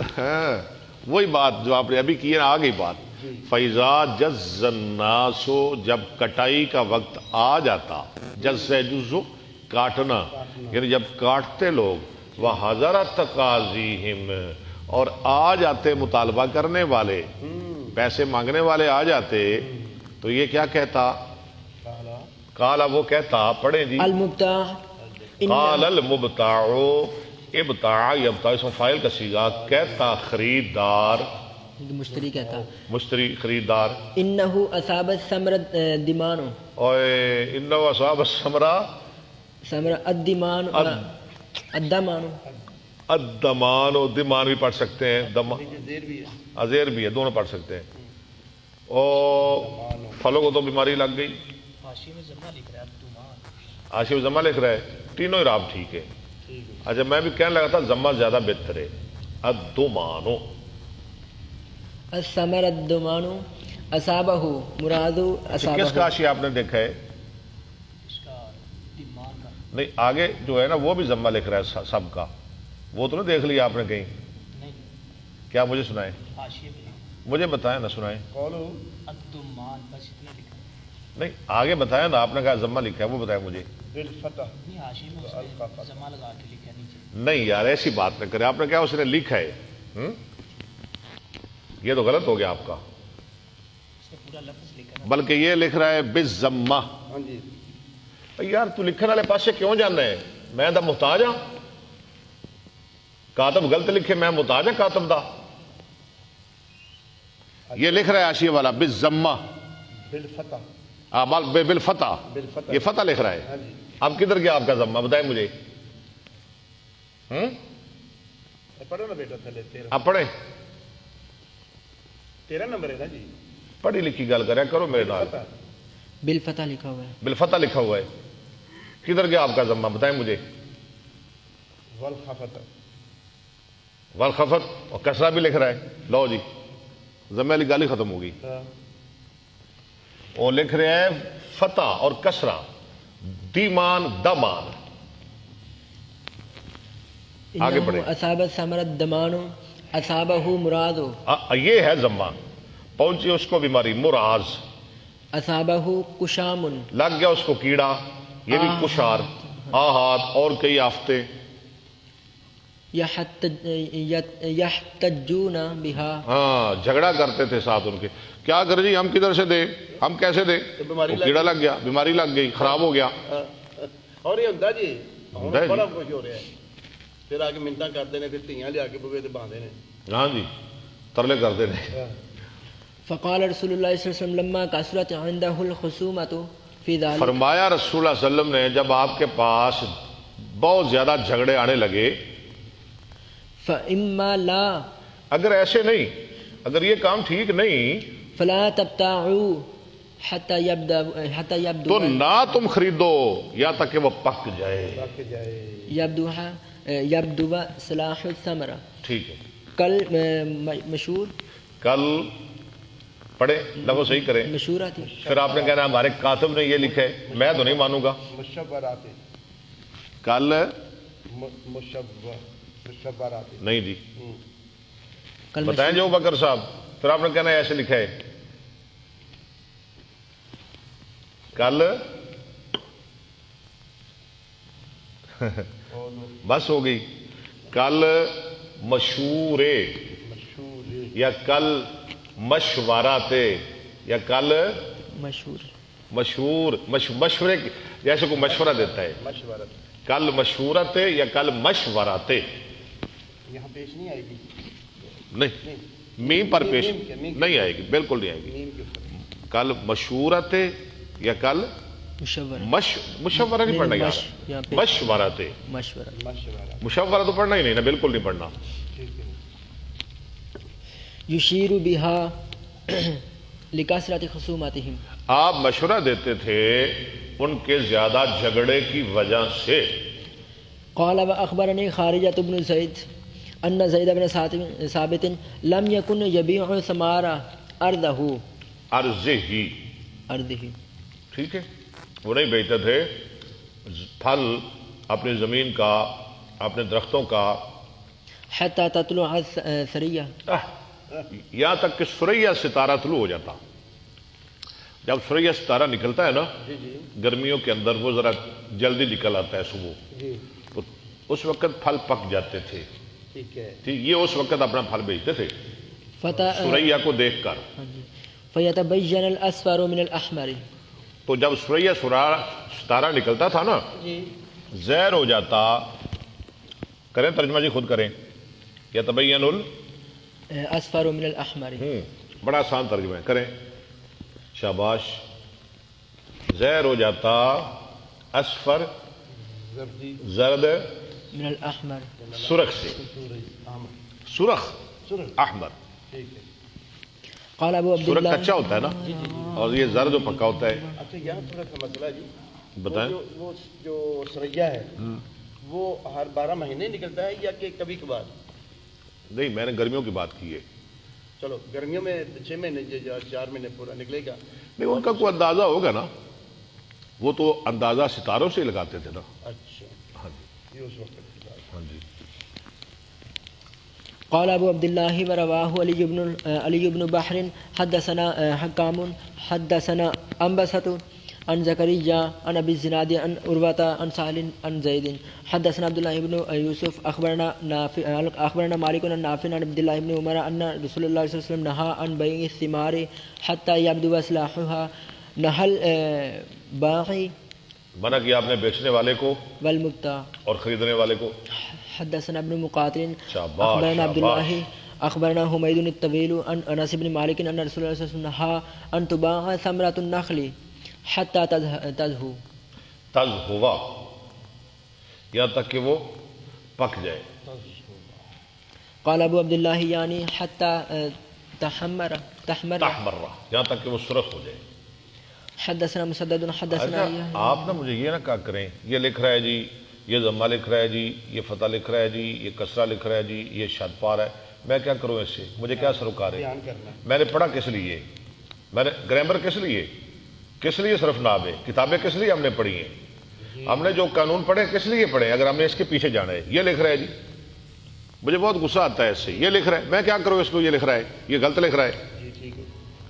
وہی بات جو آپ نے ابھی کی ہے آ گئی بات. فَإِذَا جَزَّ النَّاسُ جب کٹائی کا وقت آ جاتا. جز سے جزو کاٹنا یعنی جب کاٹتے لوگ. وَحَضَرَ تَقَاضِيهِمْ اور آ جاتے مطالبہ کرنے والے، پیسے مانگنے والے آ جاتے تو یہ کیا کہتا؟ قال وہ کہتا. پڑھیں جی. المبتاع قال المبتاع ابتاع یبتاع اسم فاعل کا صیغہ. کہتا خریدار، مشتری کہتا مشتری خریدار. انه اصاب الثمر الدمان. اور انه اصاب الثمر ثمر الدمان الدمان. الدمان و دمان بھی پڑھ سکتے ہیں. ازیر بھی ہے دونوں پڑھ سکتے ہیں. اور پھلوں کو تو بیماری لگ گئی. حاشیے میں ضمہ لکھ رہا ہے عبدالمان. حاشیے میں ضمہ لکھ رہا ہے. تینوں اعراب ٹھیک ہے. اچھا میں بھی کہنے لگا تھا ضمہ زیادہ بہتر ہے. الدمانو الثمر الدمان اصابہ مراد اصابہ. کس کا حاشیہ آپ نے دیکھا ہے؟ اس کا دمان کا نہیں آگے جو ہے نا وہ بھی ضمہ لکھ رہا ہے سب کا. وہ تو نہیں دیکھ لیا آپ نے کہیں؟ نہیں. کیا مجھے سنائیں؟ حاشیے میں مجھے بتائیں نہ سنائیں. الدمان بس اتنا لکھا ہے. نہیں آگے بتایا نا آپ نے کہا ضمہ لکھا ہے وہ بتائیں مجھے. بالفتح. نہیں حاشیے میں اس نے ضمہ لگا کے لکھا ہے نیچے. نہیں یار ایسی بات نہ کریں. آپ نے کہا اس نے لکھا ہے. یہ تو غلط ہو گیا آپ کا. اس نے پورا لفظ لکھا ہے. بلکہ یہ لکھ رہا ہے بالضمہ. ہاں جی. یار تو لکھنے والے پاسے کیوں جانا ہے؟ میں دا محتاج ہاں. کاتب غلط لکھے میں محتاج ہاں کاتب دا. یہ لکھ رہا ہے حاشیے والا بالضمہ بالفتح. بالفتح. یہ فتح لکھ رہا ہے. اب کدھر گیا آپ کا ضمہ بتائیں مجھے. پڑھو نا بیٹا تھلے تیرہ. آپ پڑھیں. 13 نمبر ہے نا جی. پڑھی لکھی گل کریا کرو میرے نال. بالفتح لکھا ہوا ہے. بالفتح لکھا ہوا ہے. کدھر گیا آپ کا ضمہ بتائیں مجھے. والخفت. والخفت اور کسرہ بھی لکھ رہا ہے. لو جی ضمہ والی گل ہی ختم ہوگی. وہ لکھ رہے ہیں فتح اور کسرہ دیمان دمان. آگے بڑھے. اصابت ثمرت دمانو اصابہ مرادو. یہ ہے ضمہ. پہنچی اس کو بیماری مراز. اصابہ کشامن. لگ گیا اس کو کیڑا. یہ بھی کشار. آہات اور کئی آفتے. یحتجون بہا. ہاں جھگڑا کرتے تھے ساتھ ان کے. کیا کر جی ہم کدھر سے دیں ہم کیسے دیں. کیڑا لگ گیا بیماری لگ گئی خراب ہو گیا. اور یہ ہوتا جی ہوتا ہے جی. بڑا کچھ ہو رہا ہے. پھر آ کے منتاں کرتے ہیں پھر تیاں لیا کے بوے تے باندھے نے. ہاں جی ترلے کرتے ہیں. فقال رسول اللہ صلی اللہ علیہ وسلم لما کثرت عنده الخصومۃ فی ذلک. فرمایا رسول اللہ صلی اللہ علیہ وسلم نے جب آپ کے پاس بہت زیادہ جھگڑے آنے لگے. فاما لا. اگر ایسے نہیں اگر یہ کام ٹھیک نہیں فلا تبتاعوا حتى يبدو تو نہ تم خریدو یا تک کہ وہ پک جائے. يبدو صلاح الثمرہ. ٹھیک ہے. کل مشہور کل پڑھے لفظ صحیح کریں. مشہورہ تھی. پھر آپ نے کہنا ہمارے کاتب نے یہ لکھا ہے میں تو نہیں مانوں گا. مشبرات. کل مشبرات نہیں جی کل بتائیں جو بکر صاحب. پھر آپ نے کہنا ہے ایسے لکھا ہے. کل بس ہو گئی. کل مشورے یا کل مشورات یا کل مشہور مشورے جیسے کوئی مشورہ دیتا ہے. کل مشورت یا کل مشورات. یہاں پیش نہیں آئے گی. نہیں میم پر پیش نہیں آئے گی بالکل نہیں آئے گی. کل مشورت یا کل مشورہ نہیں پڑھنا یار. مشورات مشورہ تو پڑھنا ہی نہیں نا بالکل نہیں پڑھنا. یشیر بہا لکثرت خصوماتہم. آپ مشورہ دیتے تھے ان کے زیادہ جھگڑے کی وجہ سے. قال واخبرني خارجة بن زید ان زید بن ثابت لم يكن يبيع ثمار ارضه. ارضه ٹھیک ہے. وہ نہیں بیچتے تھے پھل اپنی زمین کا اپنے درختوں کا. حتى تطلع الثريا. یہاں تک کہ سریا ستارہ طلوع ہو جاتا. جب سریا ستارہ نکلتا ہے نا گرمیوں کے اندر وہ ذرا جلدی نکل آتا ہے صبح تو اس وقت پھل پک جاتے تھے. ٹھیک یہ اس وقت اپنا پھل بیچتے تھے سریا کو دیکھ کر. فيتبين الاصفر من الاحمر. تو جب سریا ستارہ نکلتا تھا نا زہر ہو جاتا. کریں ترجمہ جی خود کریں. یتبین الاصفر من الاحمر. بڑا آسان ترجمہ ہے کریں. شاباش. زہر ہو جاتا اصفر زرد من الاحمر سرخ سے. سرخ احمر. قال ابو عبد سرخ الله کچا ہوتا ہے نا اور یہ زرد جو پکا ہوتا ہے. اچھا یہاں تھوڑا سا مسئلہ جی. بتائیں. وہ جو سریا ہے وہ ہر 12 مہینے نکلتا ہے یا کہ کبھی کبھار. نہیں میں نے گرمیوں کی بات کی ہے. چلو گرمیوں میں 6 مہینے 4 مہینے پورا نکلے گا. نہیں ان کا کوئی اندازہ ہوگا نا. وہ تو اندازہ ستاروں سے لگاتے تھے نا. اچھا ہاں جی یہ اس وقت کی بات. ہاں جی. قال ابو عبد الله ورواه علي بن بحر حدثنا حكام حدثنا انبسط عن زكريا عن ابي الزناد عن عروة عن سهل عن زيد حدثنا عبد الله بن يوسف اخبرنا مالك عن نافع عن عبد الله بن عمر ان رسول الله صلى الله عليه وسلم نهى عن بيع الثمار حتى يبدو صلاحها. نهى الباغي منع کیا آپ نے بیچنے والے کو والمبتاع اور خریدنے والے کو. حدثنا ابن مقاتل شاباش اخبرنا عبد الله شاباش. اخبرنا حميد الطويل عن انس بن مالك ان رسول الله صلى الله عليه وسلم نهى ان تباع ثمرة النخل حتى تزهو. تزہوا یہاں تک کہ وہ پک جائے. قال ابو عبد الله يعني حتى تحمر تحمرہ، یہاں تک کہ وہ سرخ ہو جائے۔ حدثنا مسدد حدثنا اچھا آپ نا مجھے یہ نہ کہا کریں یہ لکھ رہا ہے جی، یہ ضمہ لکھ رہا ہے جی، یہ فتح لکھ رہا ہے جی، یہ کسرہ لکھ رہا ہے جی، یہ شد پار ہے، میں کیا کروں اس سے؟ مجھے کیا سروکار ہے؟ بیان کرنا میں نے پڑھا کس لیے؟ میں نے گرامر کس لیے صرف ناب ہے، کتابیں کس لیے ہم نے پڑھی ہیں؟ ہم نے جو قانون پڑھے کس لیے پڑھے اگر ہم نے اس کے پیچھے جانا ہے؟ یہ لکھ رہا ہے جی، مجھے بہت غصہ آتا ہے اس سے، یہ لکھ رہا ہے، میں کیا کروں اس کو؟ یہ لکھ رہا ہے، یہ غلط لکھ رہا ہے۔ جی ٹھیک ہے،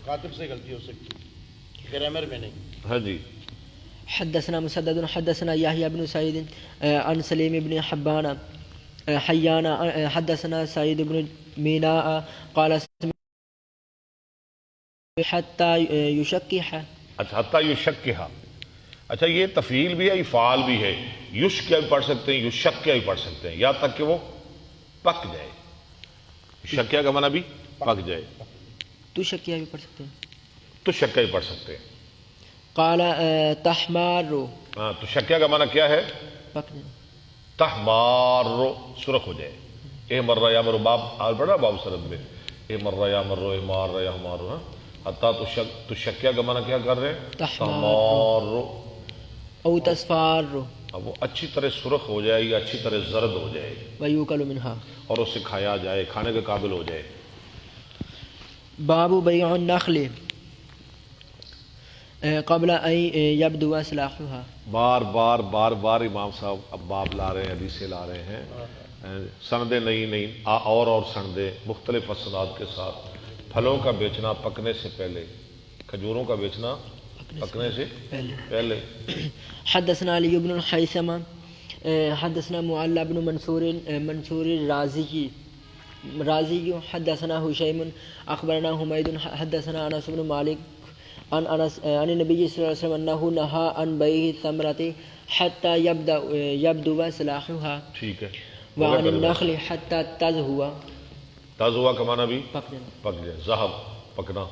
کاتب سے غلطی ہو سکتی ہے، گرامر میں نہیں۔ ہاں جی۔ حدثنا مسدد حدثنا يحيى بن سعيد عن سليم بن حيان حدثنا سعيد بن ميناء قال حتى يشكح۔ اچھا حتیٰ یشکھا، اچھا یہ تفعیل بھی ہے افعال بھی ہے، یشک بھی پڑھ سکتے ہیں، یشک بھی پڑھ سکتے ہیں، یہاں تک کہ وہ پک جائے۔ شکیہ کا معنی بھی پک جائے، تو شکیہ بھی پڑھ سکتے ہیں، تو شکیہ بھی پڑھ سکتے ہیں۔ قال تحمار، ہاں تو شکیہ کا معنی کیا ہے؟ پک جائے، تحمار، سرخ ہو جائے۔ اے مرہ یا مرو، باب آل پڑھا باب سرد میں، اے مرہ یا مرو، اے مار یا ہمارو، ہاں حتیٰ تو شکیہ کا معنی کیا کر رہے ہیں؟ تحمار، او تصفار، اب وہ اچھی طرح سرخ ہو جائے یا اچھی طرح زرد ہو جائے ویوکل منہا، اور اسے کھایا جائے، کھانے کے قابل ہو جائے۔ باب بیع النخل قبل ان یبدو اصلاحها۔ بار بار امام صاحب اب باب لا رہے ہیں، حدیثیں لا رہے ہیں، سندیں نئی اور سندیں مختلف اسناد کے ساتھ۔ پھلوں کا بیچنا پکنے سے پہلے، کھجوروں کا بیچنا پکنے سے پہلے۔ حدثنا علی بن الحیثم حدثنا معلى بن منصور الرازی حدثنا حشیم اخبرنا حمید حدثنا انس بن مالک عن النبی صلی اللہ علیہ وسلم انه نهى عن بيع الثمرة حتى يبدو صلاحها، ٹھیک ہے۔ وعن النخل حتى تزهو، تازوا کا معنی بھی پک جانا۔ پک جائے، ذہب پکنا۔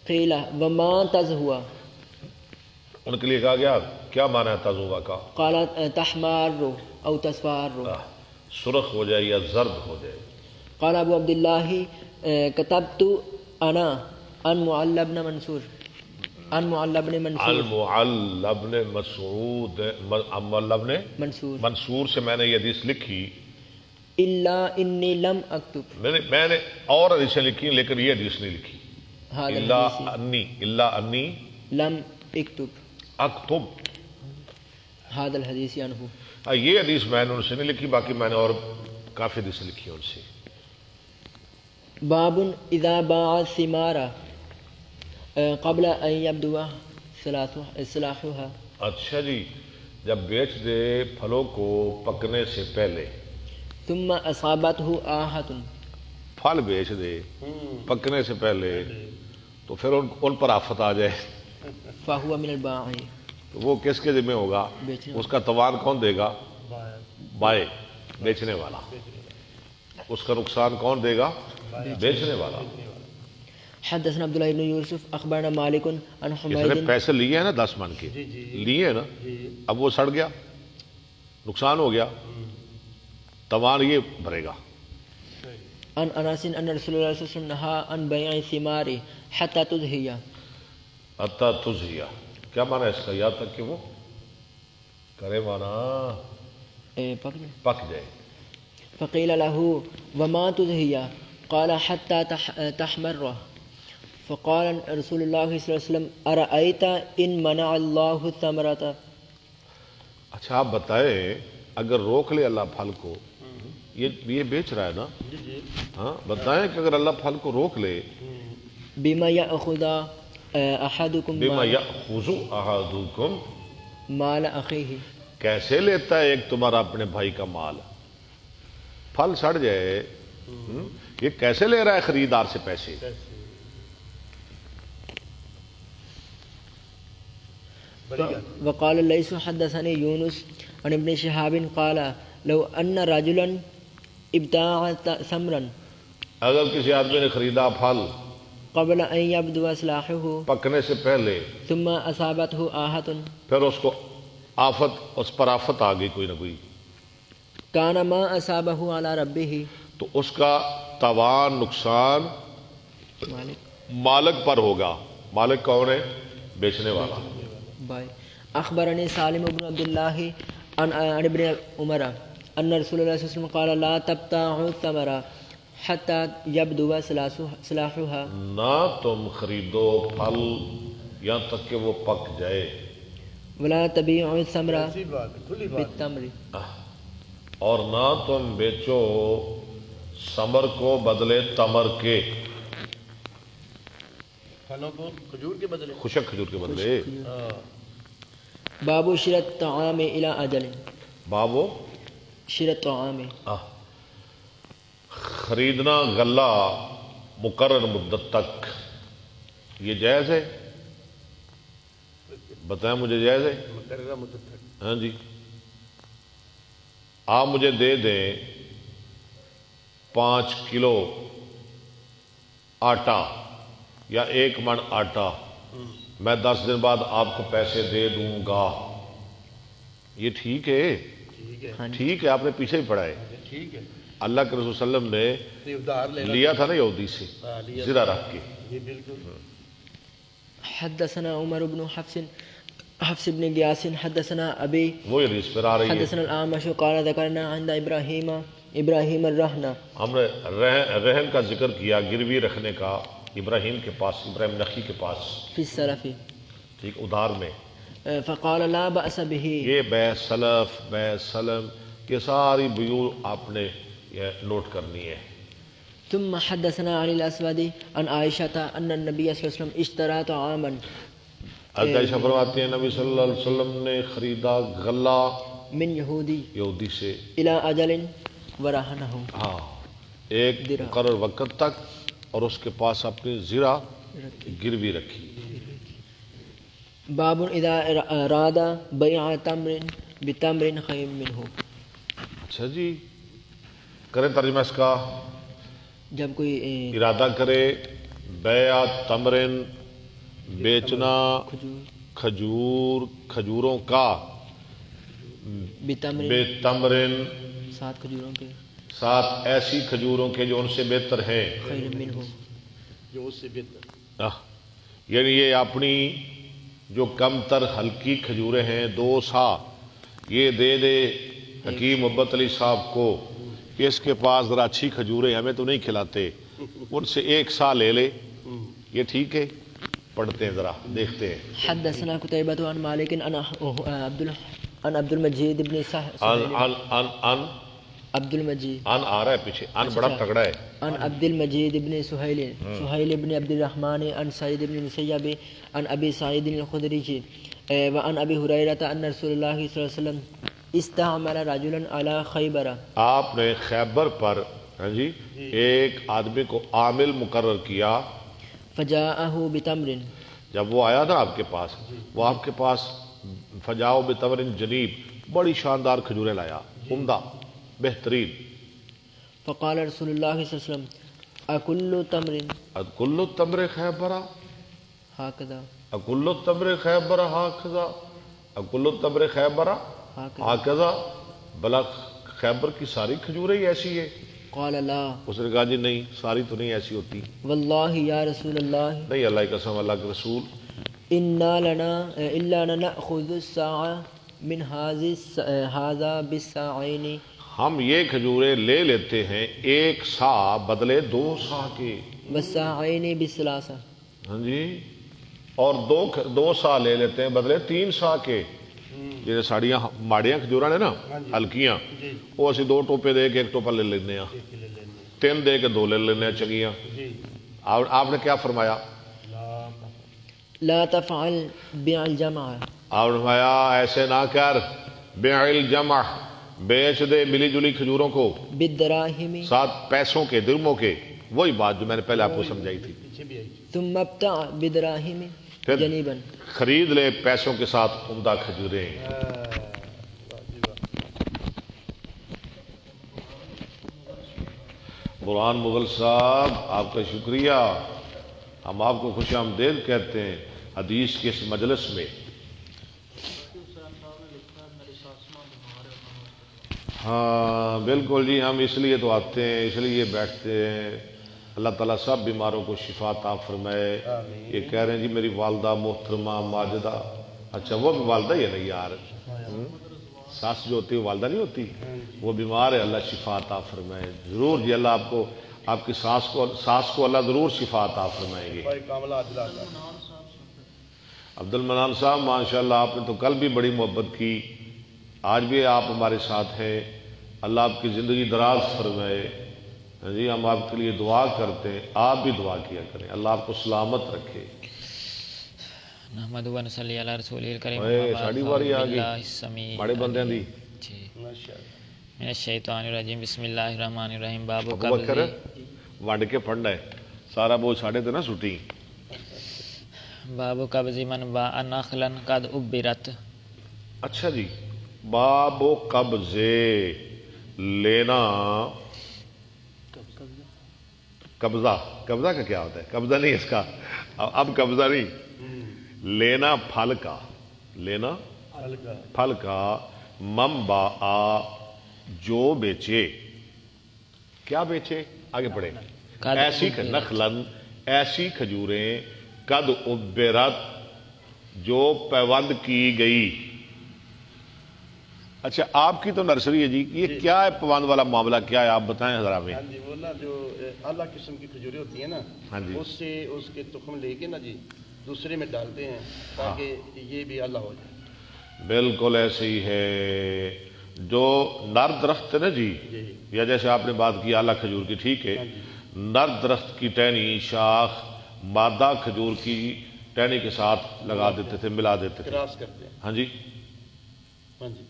قیل وما تزهو، ان کے لیے کہا گیا کیا معنی ہے تازوا کا؟ قال تحمار او تصفار، سرخ ہو جائے یا زرد ہو جائے۔ قال ابو عبد الله كتبت انا عن معلى بن منصور المعلّ بن مسعود، معلّ بن منصور سے میں نے یہ حدیث لکھی، الا انی لم اکتب، میں نے اور حدیثیں لکھی لیکن یہ حدیث نہیں لکھی۔ الا انی لم اکتب اکتب، هذا الحدیث عنہ۔ یہ حدیث میں نے ان سے نہیں لکھی، باقی میں نے اور کافی حدیثیں لکھی ان سے۔ باب اذا باع الثمار قبل ان يبدو صلاحها۔ اچھا جی، جب بیچ دے پھلوں کو پکنے سے پہلے، ثم اصابته آہۃ، پھل بیچ دے پکنے سے پہلے تو پھر ان پر آفت آ جائے فهو من الباع، تو وہ کس کے ذمہ ہوگا؟ اس کا توان کون دے گا؟ بائے، بیچنے والا۔ اس کا نقصان کون دے گا؟ بیچنے والا۔ حدثنا عبداللہ بن یوسف اخبرنا مالک عن اس نے حمید، پیسے لیے ہیں نا 10 من کے، لیے ہیں نا، اب وہ سڑ گیا، نقصان ہو گیا، توان یہ بھرے گا۔ عن انس ان رسول اللہ صلی اللہ علیہ وسلم نہا عن بیع الثمار حتی تزہی، حتی تزہیہ، کیا معنی ہے اس کا؟ یہاں تک کہ وہ کرے معنی پک جائے۔ فقیل له وما تزہی قال حتی تحمر، فقال رسول اللہ صلی اللہ علیہ وسلم ارأیت ان منع اللہ الثمرۃ۔ اچھا آپ بتائیں اگر روک لے اللہ پھل کو، یہ بیچ رہا ہے نا، ہاں بتائیں کہ اگر اللہ پھل کو روک لے، بما یأخذ احدکم بما یأخذ احدکم مال اخیہ، کیسے لیتا ہے ایک تمہارا اپنے بھائی کا مال؟ پھل سڑ جائے، یہ کیسے لے رہا ہے خریدار سے پیسے؟ وقال لیث حدثني یونس عن ابن شہاب قال لو ان رجلا ابتاع ثمرا، اگر کسی آدمی نے خریدا پھل قبل ان يبدو اصلاحه پکنے سے پہلے، ثم اصابته آہۃ، پھر اس کو آفت، اس پر آفت آ گئی کوئی نہ کوئی، كان ما اصابه على ربه، تو اس کا توان نقصان مالک مالک پر ہوگا. مالک کون ہے؟ بیچنے والا. بھائی اخبرنی سالم بن عبد اللہ عن ابن عمر ان رسول اللہ صلی اللہ علیہ وسلم قال لا تبتاعوا الثمر حتى يبدو صلاحها. نہ تم خریدو پھل یہاں تک کہ وہ پک جائے. ولا تبيعوا الثمر ایسی بات ہے، کھلی بات ہے. بالتمر. اور نہ تم بیچو ثمر کو بدلے تمر کے. پھلوں کو کھجور کے بدلے. خشک کھجور کے بدلے. ہاں. باب شرط الطعام الى اجل. بابو شرط الطعام خریدنا غلہ مقرر مدت تک یہ جائز ہے؟ بتائیں مجھے جائز ہے؟ مقررہ مدت تک. ہاں جی. آپ مجھے دے دیں 5 کلو آٹا یا 1 من آٹا، میں 10 دن بعد آپ کو پیسے دے دوں گا. یہ ٹھیک ہے؟ ٹھیک ہے. ہاں جی. ٹھیک ہے. آپ نے پیچھے ہی پڑھا ہے. ٹھیک ہے. اللہ کے رسول صلی اللہ علیہ وسلم نے یہ ادھار لینا لیا تھا نا یہودی سے ہاں، لیا زرہ رکھ کے. یہ بالکل. حدثنا عمر بن حفص بن غياث حدثنا ابي وہی حدیث پر آ رہی ہے. حدثنا الاعمش قال ذكرنا عند ابراهيم الرهن. ہم نے رہن کا ذکر کیا، گروی رکھنے کا، ابراہیم کے پاس، ابراہیم نخی کے پاس. في السلف ٹھیک، ادھار میں. فقال لا بأس به. یہ بے سلف بے سلم یہ ساری بیوع آپ نے یہ نوٹ کرنی ہے. ثم حدثنا عن الاسود عن عائشة ان النبي صلى الله عليه وسلم اشترى طعاما. عائشہ فرماتی ہیں نبی صلی اللہ علیہ وسلم نے خریدا غلہ من یہودی یہودی سے الى اجل ورهنه. ہاں، ایک مقرر وقت تک، اور اس کے پاس اپنی زرہ گروی رکھی. باب اذا اراد بيع تمر بتمر خير منه. اچھا جی، کریں ترجمہ اس کا. جب کوئی ارادہ کرے بیع تمرن بیچنا کھجوروں کا بتمر بے تمرن 7 کھجوروں کے ساتھ ایسی کھجوروں کے جو ان سے بہتر ہیں. خیر منہ. جو اس سے بہتر. یعنی یہ اپنی جو کم تر ہلکی کھجوریں ہیں 2 سا یہ دے دے حکیم محبت علی صاحب کو کہ اس کے پاس ذرا اچھی کھجوریں ہمیں تو نہیں کھلاتے، ان سے 1 سا لے لے. یہ ٹھیک ہے؟ پڑھتے ہیں ذرا دیکھتے ہیں. حدثنا قتيبة عن مالك عن عبد المجيد بن ان عبد المجيد آ رہا ہے پیچھے، ان بڑا تگڑا ہے. عن عبد المجيد بن سهيل بن عبد الرحمن عن سعيد بن المسيب عن ابي سعيد الخدري وعن ابي هريرة ان رسول الله صلى الله عليه وسلم استعمل رجلا على خيبر. آپ نے خیبر پر ہاں جی ایک آدمی کو عامل مقرر کیا. فجاءه بتمر. جب وہ آیا نا آپ کے پاس، وہ آپ کے پاس فجاؤ بتمر جنیب بڑی شاندار کھجوریں لایا، عمدہ بہترین. فقال رسول الله صلى الله عليه وسلم اكل تمر اکل التمر خیبرا هكذا اکل التمر خیبرا ہاکذا اکل التمر خیبرا هكذا ہاکذا. بلا خیبر کی ساری کھجوریں ہی ایسی ہے؟ قال لا اس نے کہا جی نہیں، ساری تو نہیں ایسی ہوتی. والله يا رسول الله نہیں، اللہ کی قسم، اللہ کے رسول، انا لنا الا ناخذ الساعه من هذا بالساعين. ہم یہ کھجوریں لے لیتے ہیں 1 سا بدلے 2 سا کے. والساعين بالثلاثه. ہاں جی، اور 2 سا لے لیتے ہیں بدلے 3 سا کے. جیسے ساڑیاں ماڑیاں کھجوراں نے نا ہلکیاں، وہ اسی 2 ٹوپے دے کے 1 ٹوپا لے لینے ہیں، 3 دے کے 2 لے لینے ہیں چنگیاں. آپ نے کیا فرمایا؟ لا تفعل بيع الجمع. آپ نے فرمایا ایسے نہ کر، بیع الجمع بیچ دے ملی جلی کھجوروں کو بالدراهم ساتھ پیسوں کے، درموں کے. وہی بات جو میں نے پہلے آپ کو سمجھائی تھی. ثم ابتع بدراهم پھر جنيبا. خرید لے پیسوں کے ساتھ عمدہ کھجوریں. برہان مغل صاحب آپ کا شکریہ. ہم آپ کو خوش آمدید کہتے ہیں حدیث کے اس مجلس میں. ہاں بالکل جی، ہم اس لیے تو آتے ہیں، اس لیے بیٹھتے ہیں اللہ تعالیٰ سب بیماروں کو شفا عطا فرمائے. یہ کہہ رہے ہیں جی میری والدہ محترمہ ماجدہ. اچھا وہ بھی والدہ ہی ہے نا یار. ساس جو ہوتی ہے والدہ نہیں ہوتی, وہ بیمار ہے, اللہ شفا عطا فرمائے. ضرور جی اللہ آپ کو, آپ کی ساس کو اللہ ضرور شفا عطا فرمائیں گے. عبد المنان صاحب ماشاءاللہ آپ نے تو کل بھی بڑی محبت کی, آج بھی آپ ہمارے ساتھ ہیں. اللہ آپ کی زندگی دراز فرمائے. جی ہم آپ کے لیے دعا کرتے ہیں, آپ بھی دعا کیا کریں, اللہ آپ کو سلامت رکھے. نحمد و نصلی علی رسول الکریم. ساڑھی باری آ گئی بڑے بندے دی. من الشیطان الرجیم. بسم اللہ الرحمن الرحیم. باب ابو بکر وڈ کے پڑھنا ہے سارا بوجھ ساڑھے تے نہ سٹی. باب قبض من باع نخلا قد ابرت. اچھا جی, باب و قبضے لینا. قبضہ, قبضہ کا کیا ہوتا ہے؟ قبضہ نہیں اس کا, اب قبضہ نہیں, لینا پھل کا, لینا پھل کا. مم باع جو بیچے, کیا بیچے؟ آگے پڑھے. ایسی نخلن, ایسی کھجوریں, قد ابرت جو پیوند کی گئی. اچھا آپ کی تو نرسری ہے جی, یہ کیا ہے پیوند والا معاملہ کیا ہے آپ بتائیں ذرا ہمیں. ہاں جی وہ نا جو اعلیٰ قسم کی کھجوریں ہوتی ہیں نا, ہاں جی, اس سے اس کے تخم لے کے نا جی دوسرے میں ڈالتے ہیں تاکہ یہ بھی اعلیٰ ہو جائے. بالکل ایسے ہی ہے. جو نر درخت ہے نا جی, یا جیسے آپ نے بات کی اعلیٰ کھجور کی, ٹھیک ہے, نر درخت کی ٹہنی شاخ مادہ کھجور کی ٹہنی کے ساتھ لگا دیتے تھے, ملا دیتے تھے, کراس کرتے ہیں. ہاں جی, ہاں جی.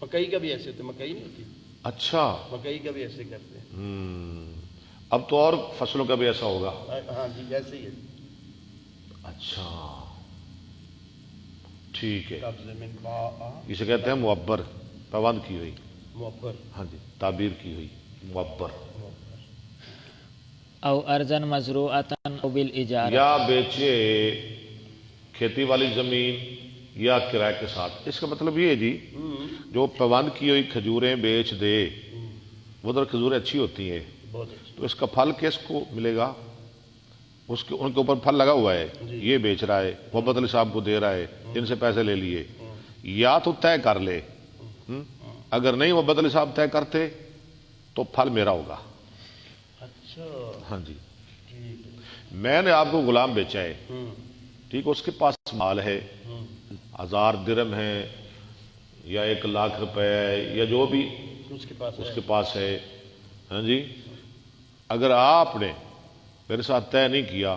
مکئی کا بھی ایسے ہوتا ہے, مکئی نہیں ہوتی, اچھا مکئی کا بھی ایسے کرتے ہیں. اب تو اور فصلوں کا بھی ایسا ہوگا. ہاں جی ایسے ہی ہے. اچھا ٹھیک ہے, قبض من باع, اسے کہتے ہیں معبر, پیوند کی ہوئی. معبر, ہاں جی, تعبیر کی ہوئی, معبر. او ارضا مزروعتا او بالاجارہ. یا بیچے کھیتی والی زمین یا کرائے کے ساتھ. اس کا مطلب یہ ہے جی, جو پیوند کی ہوئی کھجوریں بیچ دے, وہ ادھر کھجوریں اچھی ہوتی ہیں, تو اس کا پھل کس کو ملے گا؟ اس کے ان کے اوپر پھل لگا ہوا ہے, یہ بیچ رہا ہے, محبت علی صاحب کو دے رہا ہے, ان سے پیسے لے لیے. یا تو طے کر لے, اگر نہیں محبت علی صاحب طے کرتے تو پھل میرا ہوگا. اچھا ہاں جی, میں نے آپ کو غلام بیچا ہے, ٹھیک, اس کے پاس مال ہے, 1000 درہم ہے یا 1,00,000 روپے ہے, یا جو بھی اس کے پاس ہے. ہاں جی, اگر آپ نے میرے ساتھ طے نہیں کیا,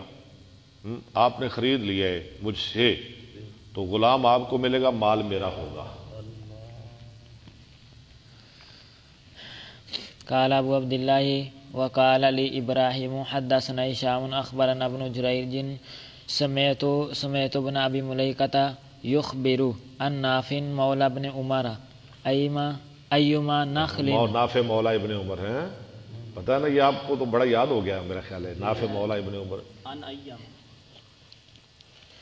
آپ نے خرید لیا ہے مجھ سے, تو غلام آپ کو ملے گا, مال میرا ہوگا. قال ابو عبداللہ وقال لی ابراہیم حدثنا ہشام اخبرنا ابن جریج سمعت ابن ابی ملیکۃ یخبر عن نافع مولا ابن عمر ایما نخل. نافع مولا ابن عمر ہیں, پتہ ہے نا, یہ آپ کو تو بڑا یاد ہو گیا میرا خیال ہے. نافع مولا ابن عمر, ان ایام,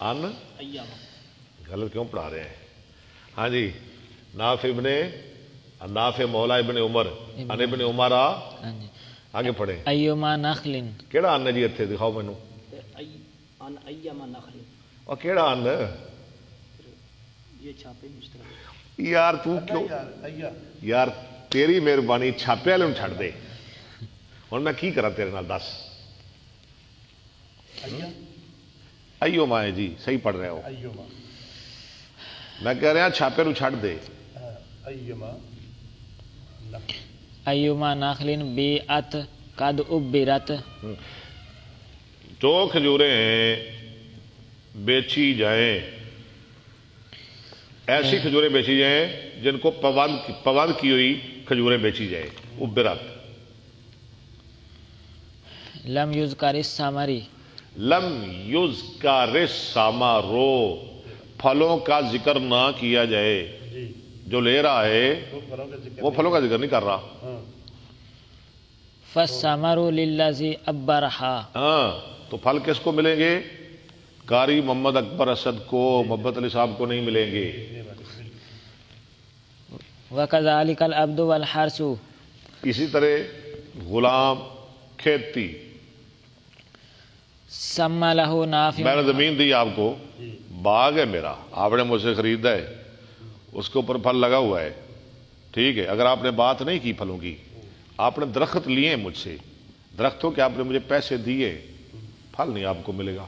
ان ایام غلط کیوں پڑھا رہے ہیں؟ ہاں جی, نافع مولا ابن عمر ان ابن عمر. آگے پڑھیں. ایما نخل, کیڑا ان ہے جی اتنے دکھاؤ مینوں, ان ایام نخل, اور کیڑا ان؟ یہ چھاپے مشترک. یار تو کیوں, یار تیری مہربانی, چھاپے والے چھڑ دے. ہوں میں کی کرا تیرے نال, دس. ایو ماں ہے جی, صحیح پڑھ رہے ہو. میں کہہ رہا چھاپے نو چھڑ دے. ایما نخل بیعت قد ابرت. جو کھجوریں بیچی جائیں, ایسی کھجوریں بیچی جائیں جن کو پیوند کی ہوئی کھجوریں بیچی جائیں. ابرت. لم یذکر الثمر, لم یذکر الثمر, پھلوں کا ذکر نہ کیا جائے. جو لے رہا ہے وہ پھلوں کا ذکر نہیں کر رہا. فالثمر للذی ابرہا. ہاں, تو پھل کس کو ملیں گے؟ قاری محمد اکبر اسد کو, محبت علی صاحب کو نہیں ملیں گے. وکذالک العبد والحرث, اسی طرح غلام, کھیتی, سما لہو نافع میں نے زمین دی آپ کو، باغ ہے میرا، آپ نے مجھ سے خریدا ہے، اس کے اوپر پھل لگا ہوا ہے، ٹھیک ہے، اگر آپ نے بات نہیں کی پھلوں کی، آپ نے درخت لیے ہیں مجھ سے، درختوں کے آپ نے مجھے پیسے دیے، پھل نہیں آپ کو ملے گا،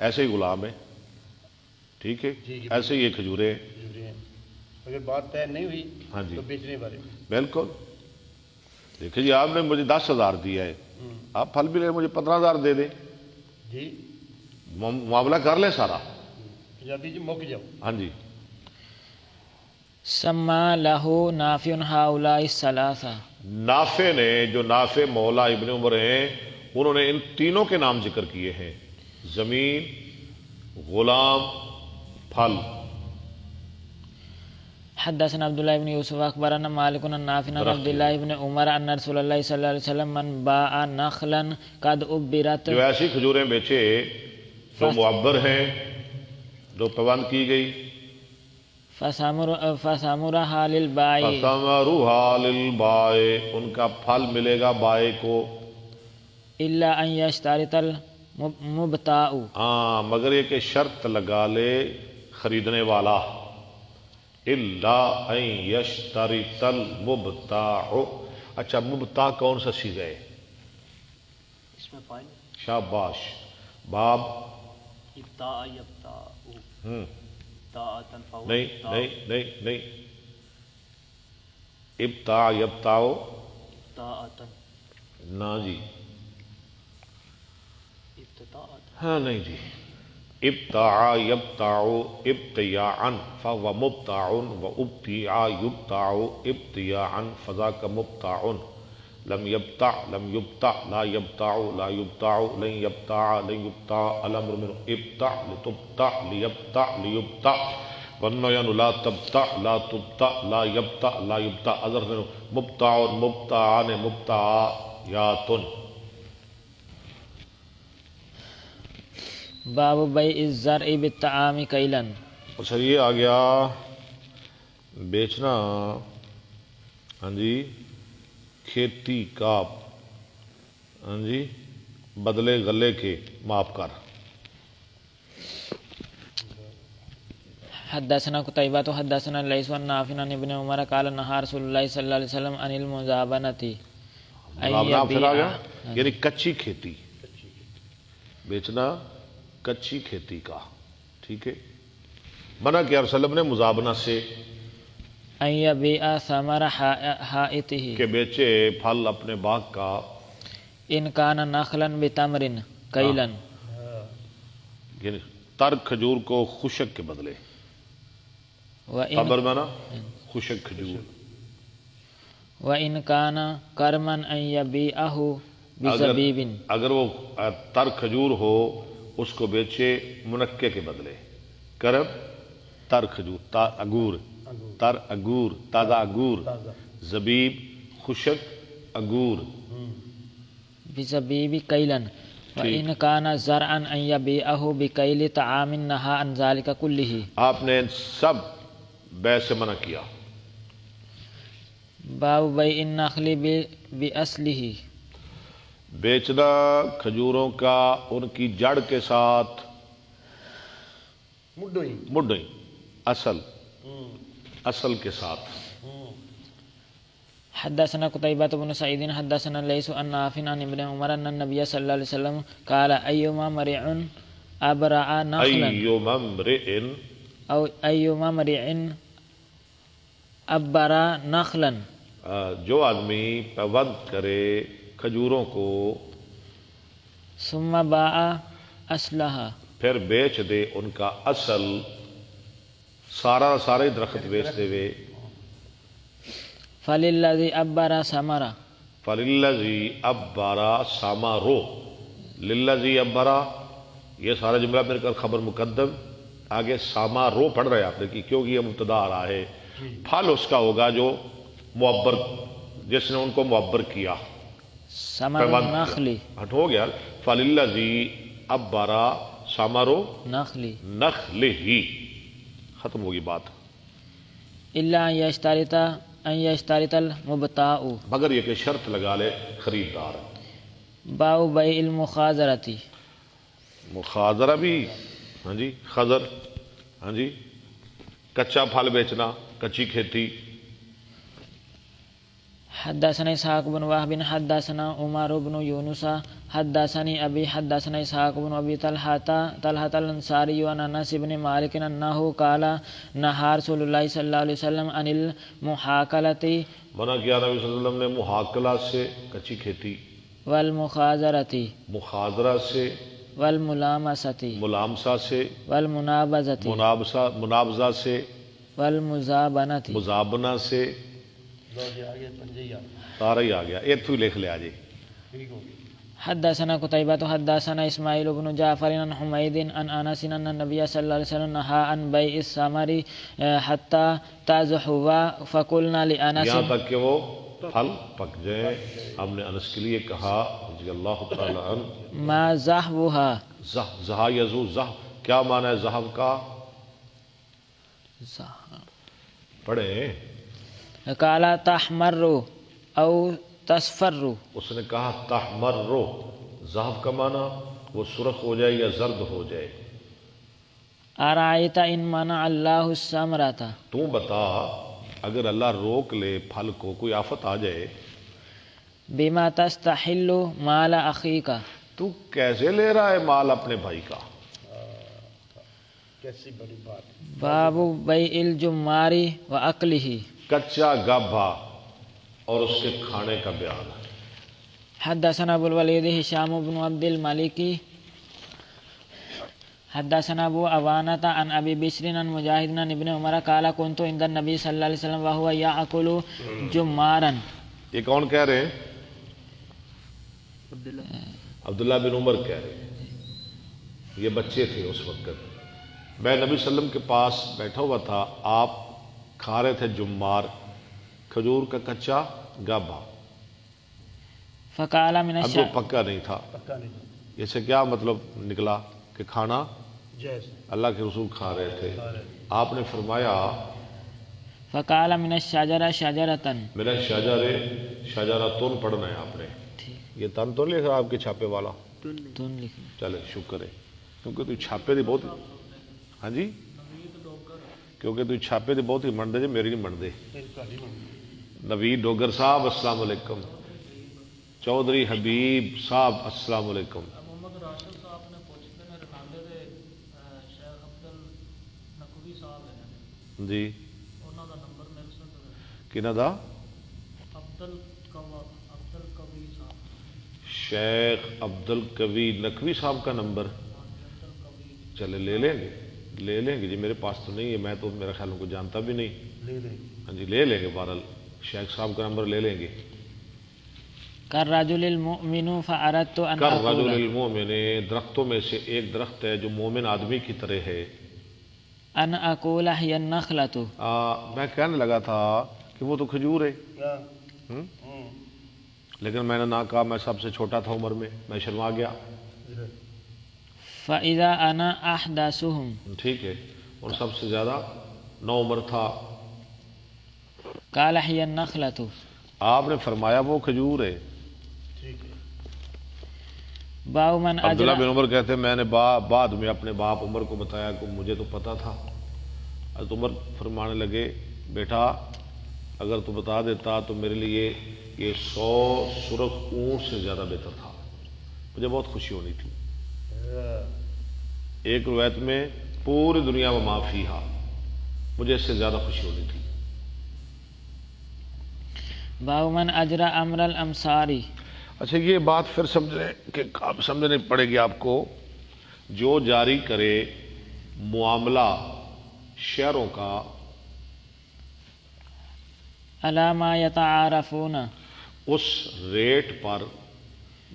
ایسے ہی غلام ہے، ٹھیک ہے، ایسے ہی یہ کھجورے ہیں، ضروری ہیں۔ اگر بات طے نہیں ہوئی ہاں جی تو بیچنے بارے میں بالکل۔ دیکھیں جی آپ نے مجھے 10,000 دیا ہے، آپ پھل بھی لے مجھے 15,000 دے دیں، جی معاملہ کر لیں سارا، پنجابی جی مک جاؤ۔ ہاں جی۔ سما لہو نافع ہؤلاء الثلاثہ، نافع نے، جو نافع مولا ابن عمر ہیں، انہوں نے ان تینوں کے نام ذکر کیے ہیں، زمین، غلام، پھل۔ حدثنا عبد الله بن يوسف اخبرنا مالك عن نافع عن عبد الله بن عمر ان رسول الله صلی اللہ علیہ وسلم من باع نخلا قد ابرت، جو ایسی کھجوریں بیچے جو معبر ہیں، جو پابند کی گئی، فثمرها للبائع فثمرها للبائع، ان کا پھل ملے گا بائع کو، الا ان يشترط المبتاع، ہاں مگر یہ کہ شرط لگا لے خریدنے والا، الا ان یشترط المبتاع۔ اچھا مبتاع کون سا صیغہ ہے؟ اس میں فائل شاباش، باب ابتاء یبتاء ابتاء فهو نہیں، ابتاع یبتاع، ابتاء نہ جی، ابتداء ہاں نہیں جی، ابتاع یبتاع ابتیاعا فهو مبتاع وابتیع یبتاع ابتیاعا فذاک مبتاع، لم یبتع لم یبتع لا یبتاع لا یبتاع لن یبتاع لن یبتاع، الامر من ابتع لتبتع لیبتع لیبتع، والنعین لا تبتع لا تبتع لا یبتع لا یبتع، اظہر من مبتع مبتعان مبتعیات۔ باب بیع الزرع بالطعام کیلا، اچھا یہ آ گیا بیچنا، ہاں جی، کھیتی کا، ہاں جی، بدلے غلے کے ماپ کر۔ حدثنا قتيبة حدثنا الليث عن نافع عن ابن عمر قال نهى رسول الله صلی اللہ علیہ وسلم عن المزابنة، مزابنہ پھر آ گیا یعنی کچی کھیتی، بیچنا کچی کھیتی کا، ٹھیک ہے، منع کیا رسول اللہ نے مزابنہ سے، ان يبيع ثمر حائطه، کہ بیچے پھل اپنے باغ کا، ان كان نخلا بتمر کیلا، یعنی تر کھجور کو خشک کے بدلے، تمر مانا خشک کھجور، وان كان كرما ان يبيعه بزبيب، اگر وہ تر کھجور ہو اس کو بیچے منکے کے بدلے، کرب تر کھجور، تر انگور، تازہ انگور، زبیب خشک انگور، بزبيب كيلا، وان كان زرعا ان يبيعه بكيل طعام نهى عن ذلك كله۔ آپ نے ان سب بیع سے منع کیا۔ باب بیع النخل باصله، بیچنا کھجوروں کا ان کی جڑ کے ساتھ، مڈئی اصل کے ساتھ۔ حدثنا قتيبة بن سعيد حدثنا الليث عن نافع عن ابن عمر ان النبي صلى الله عليه وسلم قال ايما مرع ابرع نخلا، ايما مرع ابرع نخلا، جو آدمی پابند کرے کھجوروں کو، ثم باع اصلها، پھر بیچ دے ان کا اصل، سارے درخت بیچتے ہوئے، فللذي ابرع ثمرہ، فللذی ابرا ثمرہ، للذی ابرا، یہ سارا جملہ میرے کل خبر مقدم، آگے ثمرہ پڑھ رہے آپ نے کی، کیونکہ یہ مبتدا آ رہا ہے، پھل اس کا ہوگا جو معبر، جس نے ان کو معبر کیا، ثمر النخل، ہٹ ہو گیا، فللذی ابرا ثمرہ نخلی، نخلہ، ختم ہوگی بات، الا ان یشترط المبتاع، مگر یہ کہ شرط لگا لے خریدار، باو بیع المخازرتی مخاذرہ بھی، ہاں جی، خضر، ہاں جی، کچا پھل بیچنا، کچی کھیتی. حدثنا اسحاق بن وهب حدثنا عمر بن يونس حدثني ابي حدثنا اسحاق بن ابي طلحة الانصاري عن انس بن مالك انه قال نهى رسول الله صلى الله عليه وسلم عن المحاكلة منع کیا نبی صلی اللہ علیہ وسلم نے محاکلہ سے، کچی کھیتی، والمخازرة مخاذرہ سے، والملامسة ملامسہ سے، والمنابذة منابزہ سے، والمزابنة مزابنہ سے. لو جی آگے پنجیہ سارا ہی آ گیا، اتو ہی لکھ لیا جی. ٹھیک ہو گیا. حدثنا قتيبة حدثنا اسماعيل بن جعفر عن حميد عن انس ان النبي صلى الله عليه وسلم نهى عن بيع الثمر حتى تزحوا فقلنا لانس یہاں تک کہ وہ پھل پک جائیں. ہم نے انس کے لیے کہا رضی اللہ تعالی عنہ، ما زحوها زہا یزو، زہ کیا معنی ہے زہب کا؟ پڑھیں. قال تحمر او تصفر اس نے کہا تحمر، زہب کا معنی وہ سرخ ہو جائے یا زرد ہو جائے. ارائیت ان منع اللہ الثمرۃ تو بتا اگر اللہ روک لے پھل کو، کوئی آفت آ جائے، بما تستحل مال اخیک تو کیسے لے رہا ہے مال اپنے بھائی کا؟ کیسی بڑی بات. باب بیع الجمار و اکلہ. کچا گابھا اور اس کے کھانے کا بیان. حدثنا ابو الولید ہشام بن عبد الملک حدثنا ابو عوانة عن ابي بشر عن مجاهد عن ابن عمر قال كنت عند النبي صلى الله عليه وسلم وهو يأكل جمارا. یہ کون کہہ رہے ہیں؟ عبداللہ بن عمر کہہ رہے ہیں. یہ بچے تھے اس وقت. میں نبی صلی اللہ علیہ وسلم کے پاس بیٹھا ہوا تھا، آپ کھا رہے تھے جمار، کھجور کا کچا گابھا. فقال من اب وہ پکا نہیں تھا. پکا نہیں اس سے کیا مطلب نکلا کہ کھانا جیسے اللہ کے رسول کھا رہے تھے. آپ نے فرمایا فقال من الشجرة شجرة. میرا شجرتن پڑھنا ہے آپ نے. یہ تن تو لکھ رہا آپ کے چھاپے والا؟ تن لکھنا. چلے شکر ہے، کیونکہ تو چھاپے دی بہت، ہاں جی، کیونکہ تو چھاپے دی بہت ہی منڈے جی، میری نہیں منڈے. نوید ڈوگر صاحب السلام علیکم. چودھری حبیب صاحب السلام علیکم. محمد راشد صاحب نے پوچھتے ہیں رنالے دے شیخ عبدل نقوی صاحب ہیں جی، انہوں کا نمبر میرے سے کنہ دا؟ عبدل قوی صاحب. شیخ عبد القوی نقوی صاحب کا نمبر چلے لے لیں گے جی. میرے پاس تو نہیں ہے، میں تو میرا خیال ان کو جانتا بھی نہیں. لے لیں. ہاں جی لے لیں گے، بہرحال شیخ صاحب کا نمبر لے لیں گے. کالرجل المؤمن فأردت ان کالرجل اقول. المؤمن، درختوں میں سے ایک درخت ہے جو مومن آدمی کی طرح ہے. ان اقول هي النخلة. میں کہنے لگا تھا کہ وہ تو کھجور ہے، کیا لیکن میں نے نہ کہا، میں سب سے چھوٹا تھا عمر میں شرما گیا. فإذا انا احدثهم. ٹھیک ہے، اور سب سے زیادہ نو عمر تھا. قال هي النخلة. آپ نے فرمایا وہ کھجور ہے. باو من عبداللہ اجرا. بن عمر کہتے ہیں میں نے بعد میں اپنے باپ عمر کو بتایا کہ مجھے تو پتا تھا. حضرت عمر فرمانے لگے بیٹا اگر تو بتا دیتا تو میرے لیے یہ 100 سرخ اونٹ سے زیادہ بہتر تھا، مجھے بہت خوشی ہونی تھی. ایک روایت میں پوری دنیا میں معافی ہا، مجھے اس سے زیادہ خوشی ہونی تھی. باو من اجرا امر الامصاری. اچھا یہ بات پھر سمجھنے پڑے گی آپ کو. جو جاری کرے معاملہ شہروں کا علی ما یتعارفون. اس ریٹ پر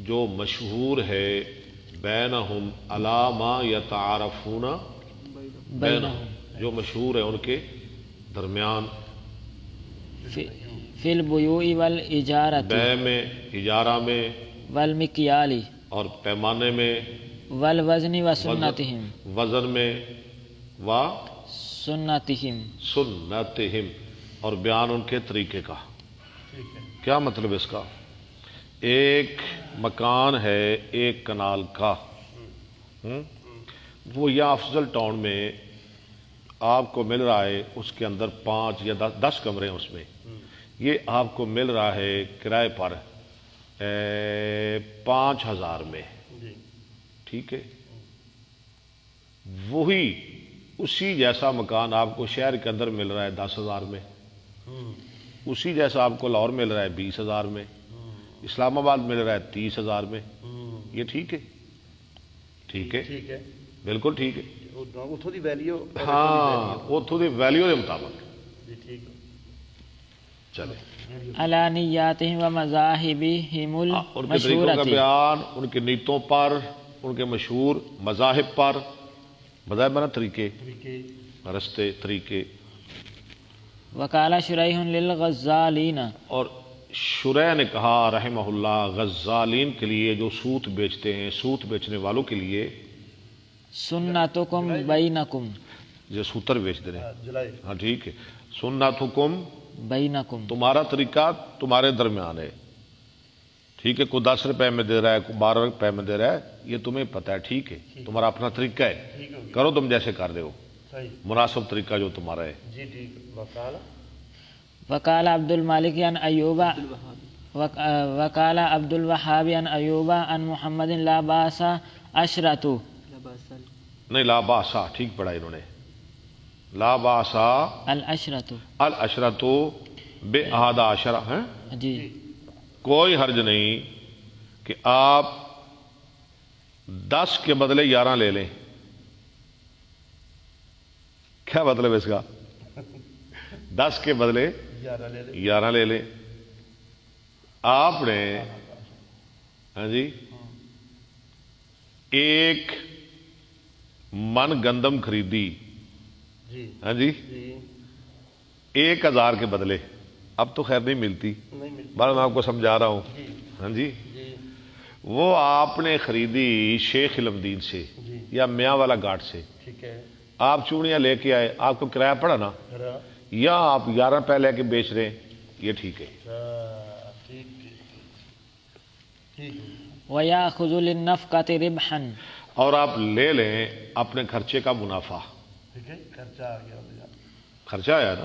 جو مشہور ہے، بینہم علی ما یتعارفون بینہم، جو مشہور ہے ان کے درمیان، فی البیوع والاجارۃ. بے میں، اجارہ میں والمکیال اور پیمانے میں، والوزن وسنتہم. وزن میں و سنتہم. سنتہم، اور بیان ان کے طریقے کا. کیا مطلب اس کا؟ ایک مکان ہے 1 کنال کا، وہ یا افضل ٹاؤن میں آپ کو مل رہا ہے، اس کے اندر 5 یا 10 کمرے ہیں اس میں، یہ آپ کو مل رہا ہے کرائے پر 5000 میں، ٹھیک ہے؟ وہی اسی جیسا مکان آپ کو شہر کے اندر مل رہا ہے 10,000 میں، اسی جیسا آپ کو لاہور مل رہا ہے 20,000 میں، اسلام آباد مل رہا ہے 30,000 میں، یہ ٹھیک ہے؟ ٹھیک ہے، ٹھیک ہے، بالکل ٹھیک ہے، اتوں دی ویلیو، ہاں اتوں دی ویلیو کے مطابق، جی ٹھیک ہے، چلے علی نیاتہم و مذاہبہم ان کے طریقوں کا المشہورۃ، بیان، ان کے نیتوں پر، ان کے مشہور مذاہب پر، مذاہب بنا طریقے، رستے، طریقے۔ وقال شریح للغزالین، اور شریح نے کہا رحمہ اللہ غزالین کے لیے جو سوت بیچتے ہیں، سوت بیچنے والوں کے لیے، سنتکم بینکم، جو سوتر بیچتے ہیں، جلائی، ہاں ٹھیک ہے، سنتکم، بینکم، تمہارا طریقہ تمہارے درمیان ہے، ٹھیک ہے؟ کوئی 10 روپے میں دے رہا ہے، کوئی 12 روپے میں دے رہا ہے، یہ تمہیں پتہ ہے، ٹھیک ہے؟ تمہارا اپنا طریقہ ہے، کرو تم جیسے کر رہے ہو، صحیح، مناسب طریقہ جو تمہارا ہے۔ جی ٹھیک، وقال وقال عبد المالک عن ایوب، وقال عبد الوهاب عن ایوب عن محمد لا باس عشرۃ، نہیں لا باسا، ٹھیک پڑھا انہوں نے، لا باسا العشرۃ، العشرۃ بأحد عشرہ، ہیں؟ جی، کوئی حرج نہیں کہ آپ 10 کے بدلے 11 لے لیں۔ کیا مطلب اس کا؟ 10 کے بدلے 11 لے لیں۔ آپ نے ہاں جی 1 من گندم خریدی، جی ہاں جی جی 1000 کے بدلے، اب تو خیر نہیں ملتی، نہیں ملتی، بار میں آپ کو سمجھا رہا ہوں، ہاں جی جی وہ آپ نے خریدی شیخ علمدین سے جی یا میاں والا گھاٹ سے، ٹھیک ہے، آپ چوڑیاں لے کے آئے، آپ کو کرایہ پڑا نا، ذرا یا آپ 11 روپے لے کے بیچ رہے ہیں، یہ ٹھیک ہے۔ ٹھیک ٹھیک، ویأخذ للنفقۃ ربحا، اور آپ لے لیں اپنے خرچے کا منافع، ٹھیک ہے، خرچہ آ گیا، خرچہ آیا نا،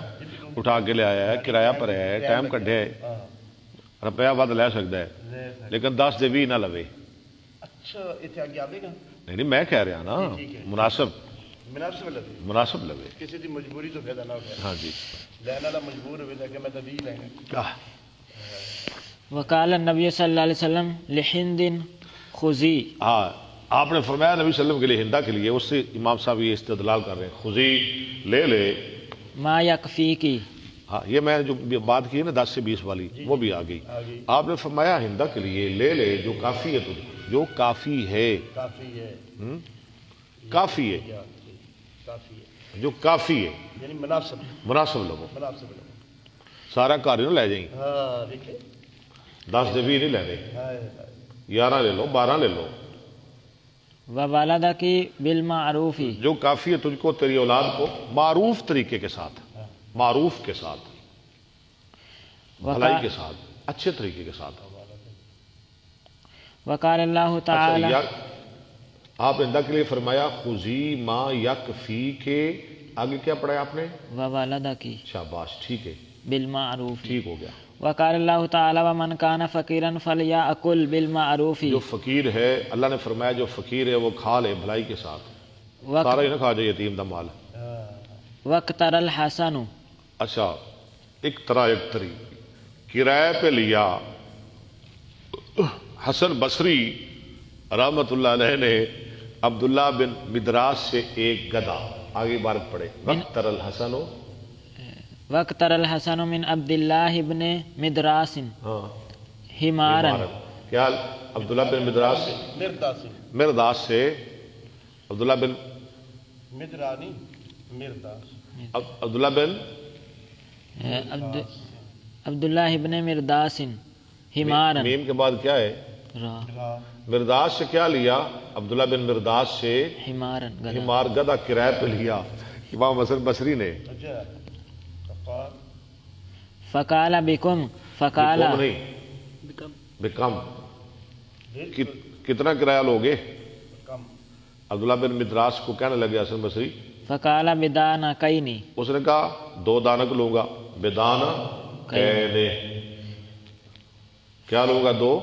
اٹھا کے لے آیا ہے، کرایہ پر ہے، ٹائم کڈے ہے، ہاں، روپیہ ود لے سکتا ہے، لے سکتے۔ لیکن 10 دے 20 نہ لوے۔ اچھا اتنے آگے آئے گا، نہیں میں کہہ رہا نا، ٹھیک ہے، مناسب مناسب لگے، مناسب لوے، کسی دی مجبوری تو فائدہ نہ اٹھائے، ہاں جی۔ لینا والا مجبور ہوئے کہ میں تو 20 لیں گا، وقال النبی صلی اللہ علیہ وسلم لہند خذی، ہاں آپ نے فرمایا نبی صلی اللہ علیہ وسلم کے لیے ہندا کے لیے، اس سے امام صاحب یہ استدلال کر رہے ہیں، خذی لے لے، ما یکفیکی، ہاں یہ میں جو بات کی ہے نا 10 سے 20 والی وہ بھی آ گئی۔ آپ نے فرمایا ہندا کے لیے لے لے جو کافی ہے تجھے، جو کافی ہے، کافی ہے، کافی ہے، کافی ہے، جو کافی ہے، یعنی مناسب، مناسب لوگو، مناسب لوگ، سارا گھر نہ لے جائیں، ہاں دیکھیں، 10 دے 20 نہیں لینے، ہائے 11 لے لو، 12 لے لو، ووالدکی بالمعروف، جو کافی ہے تجھ کو تیری اولاد کو معروف طریقے کے ساتھ، معروف کے ساتھ، بھلائی کے ساتھ، اچھے طریقے کے ساتھ۔ وقال اللہ تعالی، اچھا آپ نے ہندا کے لیے فرمایا خذی ما یکفی کے آگے کیا پڑھا آپ نے؟ ووالدکی شاباش، ٹھیک ہے، بالمعروف، ٹھیک ہو گیا۔ وقال اللہ تعالی ومن کان فقیرا فلیأکل بالمعروف، جو فقیر ہے اللہ نے فرمایا جو فقیر ہے وہ کھا لے بھلائی کے ساتھ، سارا ہی نہ کھا جائے یتیم دا مال۔ وقتر الحسن، اچھا ایک تری کرائے پہ لیا، حسن بصری رحمت اللہ علیہ نے عبداللہ بن مدراس سے ایک گدھا، آگے عبارت پڑھے، وقتر الحسن، وقتر الحسن من عبداللہ بن مدراس ہاں حمارا، کیا عبداللہ بن مدراس سے، مرداسی، مرداس سے عبداللہ بن مدرانی، مرداس، عبداللہ بن عبداللہ بن مرداس حمارا، میم کے بعد کیا ہے؟ را، مرداس سے کیا لیا؟ عبداللہ بن مرداس سے حمارا گدھا، ہمار گدھا کرائے پہ لیا، امام حسن بصری نے، اچھا، فقال، فقال بکم، فقال بکم نہیں، کم کتنا کرایہ لوگے؟ کم. عبداللہ بن مدراس کو کہنے لگے حسن بصری، فقال بدانکین، اس نے کہا 2 دانک لوں گا. بدانا کہنے کیا لوں گا؟ 2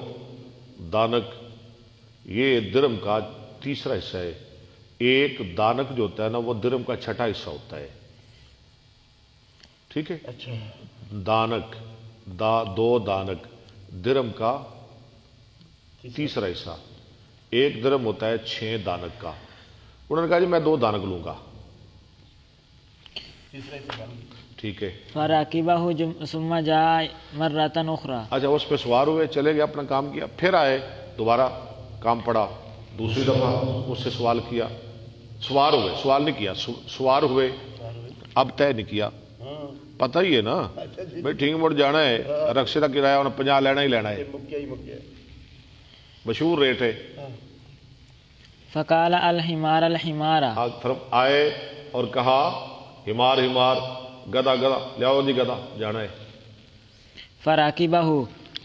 دانک. یہ درم کا تیسرا حصہ ہے. ایک دانک جو ہوتا ہے نا وہ درم کا چھٹا حصہ ہوتا ہے. ٹھیک ہے؟ اچھا. دانک 2 دانک درم کا تیسرا حصہ. ایک درم ہوتا ہے 6 دانک کا. انہوں نے کہا جی میں 2 دانک لوں گا. تیسرا حصہ بن گیا. ٹھیک ہے. فرکبہ ثم جاء مرۃ اخری، اچھا اس پہ سوار ہوئے، چلے گئے، اپنا کام کیا، پھر آئے، دوبارہ کام پڑا. دوسری دفعہ اس سے سوال کیا، سوار ہوئے، سوال نہیں کیا، سوار ہوئے. اب طے نہیں کیا، پتہ ہی ہے نا بھائی ٹھیک مڑ جانا ہے، رکشے کا کرایہ انہیں 50 لینا ہی لینا ہے، مکیا. مشہور ریٹ ہے. فقال الحمار الحمار، آئے اور کہا ہمار ہمار، گدا گدا، لیاؤ جی گدا، جانا ہے. فرکبہ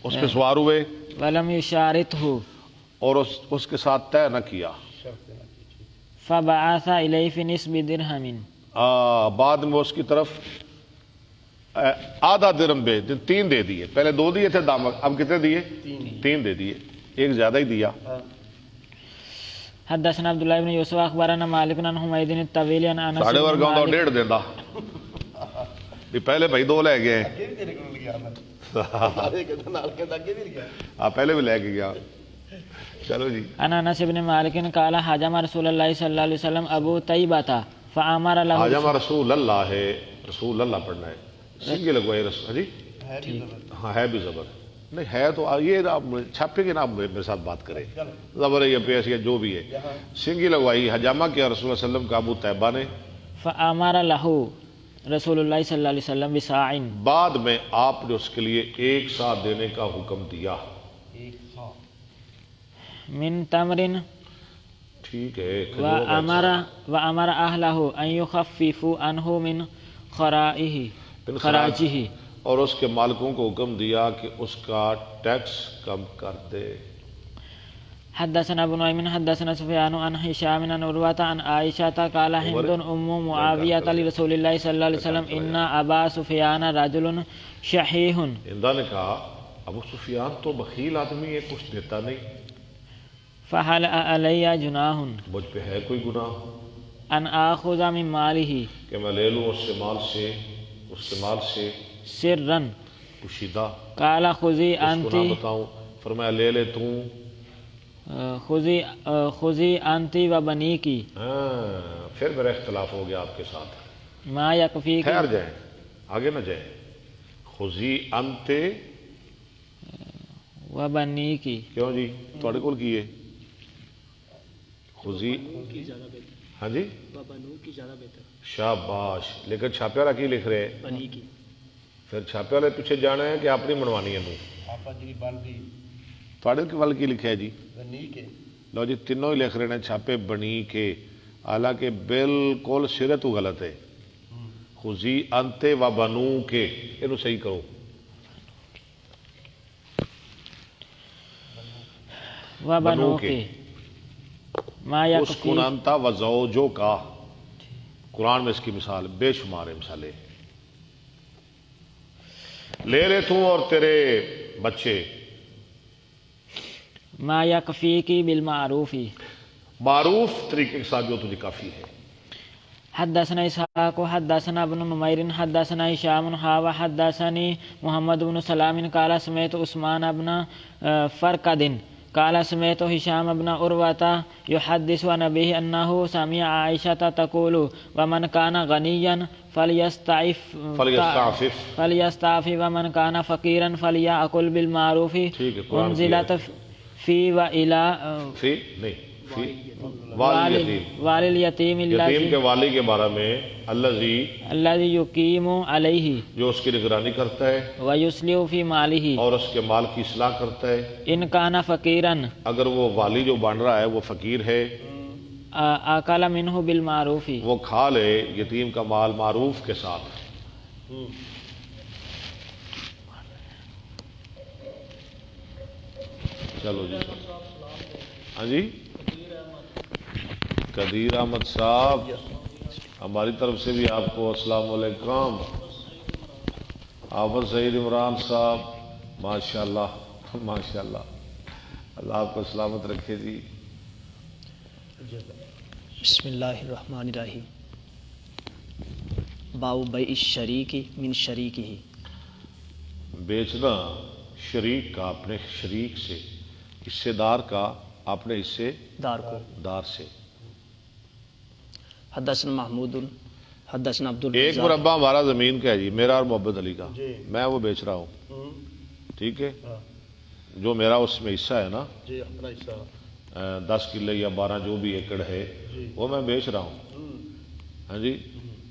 اس پہ سوار ہوئے ولم یشارطہ، اور اس کے ساتھ طے نہ کیا. فبعث الیہ فی نصف درہم، بعد میں اس کی طرف آدھا درم 3 دے دیے. پہلے 2 دیے تھے دامک، اب کتنے دیے؟ 3 دے دیے. ایک زیادہ ہی دیا. حدثنا عبداللہ بن یوسف اخبرنا مالک عن حمید الطویل عن انس ساڑھے بن ورگاؤں دا مالک 1.5 دینا. پہلے بھائی 2 لے گئے. اگے بھی تیرے کو لگیا میں ارے کہتا نال کے اگے بھی گیا. پہلے بھی لے کے گیا. چلو جی. عن انس بن مالک قال حجم رسول اللہ صلی اللہ علیہ وسلم ابو طیبہ فامر له، حجم رسول اللہ ہے، رسول اللہ پڑھنا ہے. سنگے لگوائے رسول. جی ہاں ہے بھی زبر نہیں ہے تو یہ چھاپے کے نا میرے ساتھ بات کرے. زبر ہے یا پیش یا جو بھی ہے. سنگی لگوائی، حجامہ کیا رسول اللہ علیہ وسلم کا ابو طیبہ نے. فامر له رسول اللہ صلی اللہ علیہ وسلم بساع، بعد میں آپ نے اس کے لیے 1 سا دینے کا حکم دیا. من تمر، ٹھیک ہے. وامر اہلہ ان یخففوا عنہ من خراجہ، اور اس کے مالکوں کو حکم دیا کہ اس کا ٹیکس کم کر دے. حدثنا ابو نعیم حدثنا سفیان عن ہشام عن عروہ عن عائشہ قال ہند ام معاویہ لرسول اللہ صلی اللہ علیہ وسلم ان ابا سفیان رجل شحیح. ہندا نے کہا ابو سفیان تو بخیل آدمی ہے، کچھ دیتا نہیں. فہل علی جناح مجھ پہ ہے کوئی گناہ ان آخذ من مالہ کہ میں لے لوں اس کے مال سے سرا؟ پوشیدہ. قال خذی اس کو انت، نہ بتاؤں. فرمایا لے لے تو. خذی انت و بنی کی. پھر میرا اختلاف ہو گیا آپ کے ساتھ. ما یکفی کی، ٹھہر جائیں، آگے نہ جائیں. خذی انت و بنی کی. کیوں جی تھوڑے کول کی ہے خذی؟ ہاں جی بنو کی زیادہ بہتر. شاباش. لیکن چھاپے والا کی لکھ رہے؟ بنی کی. پھر چھاپے والے پیچھے جانا ہے کہ اپنی منوانی ہے. آپ جی بن دی تھوڑے ول کی لکھا ہے جی؟ بنی کے. لو جی تینوں ہی لکھ رہے ہیں چھاپے بنی کے، حالانکہ بالکل سرے تو غلط ہے. خذی انت و بنو کے، یہ صحیح کرو. و بنو کے. ما اس یکفی، کنانتا و زوجو کا. قرآن میں اس کی مثال بے شمار مثالیں. لے لے تو اور تیرے بچے. ما یکفی کی بالمعروف. معروف طریقے کے ساتھ جو تجھے کافی ہے. حدثنا اسحاق حدثنا ابن نمیر حدثنا هشام حدثني محمد بن سلام قال سمعت عثمان بن فرقد قال سمعت هشام بن عروة يحدث عن أبيه أنه سمع عائشة تقول ومن كان غنيا فليستعفف ومن كان فقيرا فليأكل بالمعروف انزلت في وإلى فی نہیں فی والی یتیم، والی الیتیم یتیم کے والی کے بارے میں الذی یقیم علیہ جو اس کی نگرانی کرتا ہے ویصلح فی مالہ اور اس کے مال کی اصلاح کرتا ہے. ان کان فقیرا اگر وہ والی جو بن رہا ہے وہ فقیر ہے، اکل منہ بالمعروف، وہ کھا لے یتیم کا مال معروف کے ساتھ. چلو جی ہاں جی قدیر احمد صاحب ہماری طرف سے بھی آپ کو السلام علیکم. حافظ سعید عمران صاحب ماشاء اللہ ماشاء اللہ, اللہ آپ کو سلامت رکھے جی. بسم اللہ الرحمن الرحیم. باب بیع الشریک من شریکہ. بیچنا شریک کا اپنے شریک سے, حصے دار کا اپنے حصے دار کو. دار سے. حدثنا محمود حدثنا عبد ایک الرزاق. مربع ہمارا زمین کا ہے جی, میرا اور محبت علی کا, جی. میں وہ بیچ رہا ہوں, ٹھیک ہے, ہاں جو میرا اس میں حصہ ہے نا جی اپنا حصہ 10 کلے یا 12 جو بھی ایکڑ ہے جی. وہ میں بیچ رہا ہوں. ہاں جی,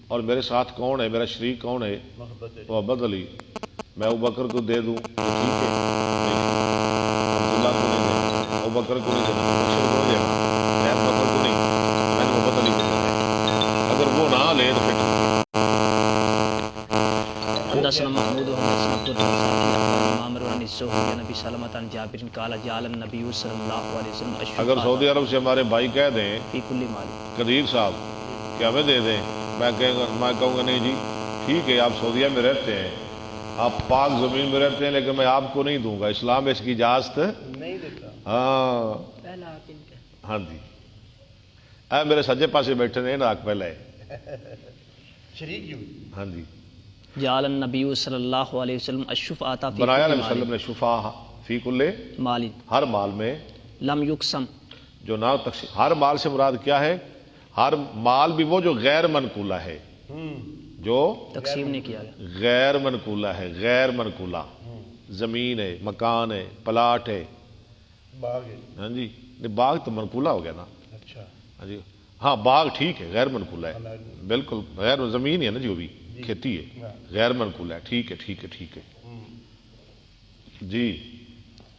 اور میرے ساتھ کون ہے, میرا شریک کون ہے, محبت ہے. محبت علی. میں ابوبکر کو دے دوں تو ٹھیک ہے, عبداللہ کو نہیں دینا, ابوبکر کو نہیں دینا, بشر کو نہیں دینا, میں بکر کو نہیں, میں نے محبت علی کو دینا ہے. اگر وہ نہ لے تو پھر حدثنا محمود حدثنا عبد الرزاق اخبرنا معمر عن الزهري عن ابي سلمة عن جابر قال جعل النبي صلی اللہ علیہ وسلم اگر سعودی عرب سے ہمارے بھائی کہہ دیں فی کل مال. قدیر صاحب کہ ہمیں دے دیں, میں کہوں گا نہیں جی ٹھیک ہے, آپ سعودیہ میں رہتے ہیں, آپ پاک زمین میں رہتے ہیں, لیکن میں آپ کو نہیں دوں گا, اسلام اس کی اجازت نہیں دیتا. ہاں پہلا حق ان کا. ہاں جی, اے میرے سجے پاسے بیٹھے نہیں نا, پہلے شریک جو ہاں جی, جعل النبی صلی اللہ علیہ وسلم الشفعۃ فی بنایا کل نبی صلی اللہ علیہ وسلم نے شفا فی کل مال ہر مال میں, لم یقسم. جو نہ تقسیم, ہر مال سے مراد کیا ہے, ہر مال بھی وہ جو غیر منقولہ ہے, جو تقسیم نہیں کیا گیا. غیر منقولہ ہے, غیر منقولہ زمین ہے, مکان ہے, پلاٹ ہے, باغ ہے. ہاں جی, باغ تو منقولہ ہو گیا نا. اچھا ہاں جی, ہاں باغ ٹھیک ہے, غیر منقولہ ہے, بالکل غیر زمین ہے نا جو بھی کھیتی ہے, غیر منقولہ ہے, ٹھیک ہے ٹھیک ہے ٹھیک ہے جی.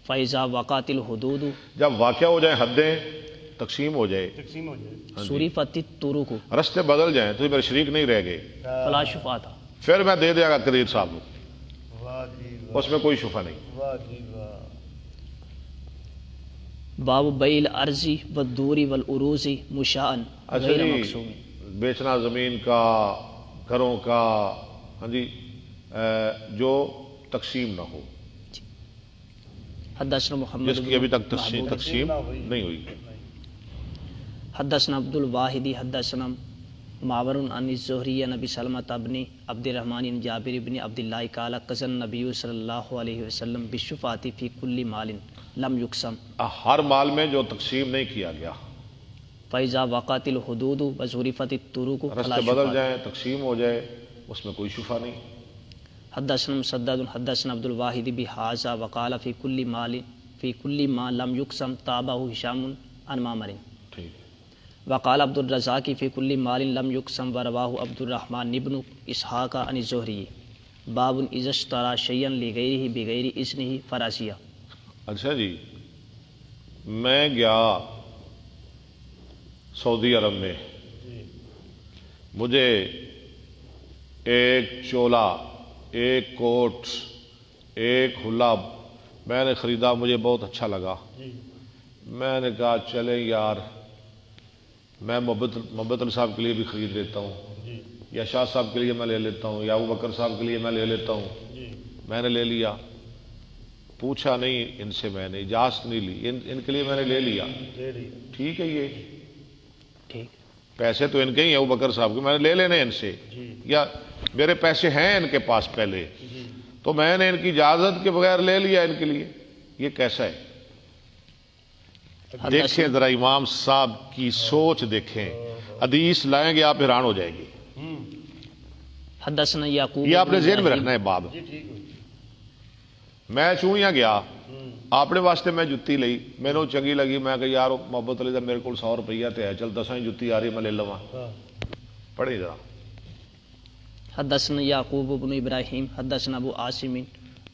فَإِذَا وَقَعَتِ الْحُدُودُ جب واقع ہو جائیں حدیں, تقسیم ہو جائے, تقسیم ہو جائے. صُرِفَتِ الطُّرُقُ رستے بدل جائیں, تو میرے شریک نہیں رہ گئے, فَلَا شُفْعَةَ. پھر میں دے دیا گا قدیر صاحب کو, واہ جی واہ, اس میں کوئی شفا نہیں. واہ جی واہ. باب بیع الارض والدور والعروض مشاء اچھا غیر جی, مقسوم. بیچنا زمین کا, گھروں کا, ہاں جی, جو تقسیم نہ ہو, حدثنا محمد جس کی ابھی تک محبوب. تقسیم نہیں ہوئی. حدثنا عبد الواحد حدثنا معمر عن الزهري عن ابي سلمة بن عبد الرحمن بن جابر بن عبد الله قال قضى النبي صلی اللہ علیہ وسلم بالشفعة في كل مال لم يقسم. ہر مال میں جو تقسیم نہیں کیا گیا, فَإِذَا وَقَعَتِ الْحُدُودُ وَصُرِفَتِ الطُّرُقُ فَلَا رستے بدل شُفْعَةَ. جائیں, تقسیم ہو جائے, اس میں کوئی شفا نہیں. حدثنا مسدد حدثنا عبد الواحد بهذا وقال في كل ما لم يقسم تابعه هشام عن معمر. ٹھیک, وقال عبد الرزاق في كل مال لم يقسم ورواه عبد الرحمن بن اسحاق عن الزهري. باب اذا اشترى شيئا لغيره بغير اذنه فراسیہ. اچھا جی, میں گیا سعودی عرب میں, مجھے ایک چولا, ایک کوٹ, ایک حلاب میں نے خریدا, مجھے بہت اچھا لگا. میں نے کہا چلیں یار, میں محبت علی صاحب کے لیے بھی خرید لیتا ہوں, یا شاہ صاحب کے لیے میں لے لیتا ہوں, یا ابوبکر صاحب کے لیے میں لے لیتا ہوں. میں نے لے لیا, پوچھا نہیں ان سے, میں نے اجازت نہیں لی, ان کے لیے میں نے لے لیا. ٹھیک ہے, یہ ٹھیک, پیسے تو ان کے ہی ہیں ابوبکر صاحب کے, میں نے لے لینے ان سے, یا میرے پیسے ہیں ان کے پاس پہلے, تو میں نے ان کی اجازت کے بغیر لے لیا ان کے لیے. یہ کیسا ہے؟ دیکھیں ذرا امام صاحب کی سوچ دیکھیں, حدیث لائیں گے آپ حیران ہو جائیں گے. حدثنا یعقوب. یہ آپ نے ذہن میں رکھنا ہے باب. میں چوڑیاں گیا, اپنے واسطے میں جتی لئی, مینوں چنگی لگی, میں کہ یار محبت علی دا میرے کو 100 روپیہ تے ہے, چل 10 جتی آ رہی میں لے لواں. پڑھیں ذرا. حدثنا یعقوب بن ابراہیم حدثنا ابو عاصم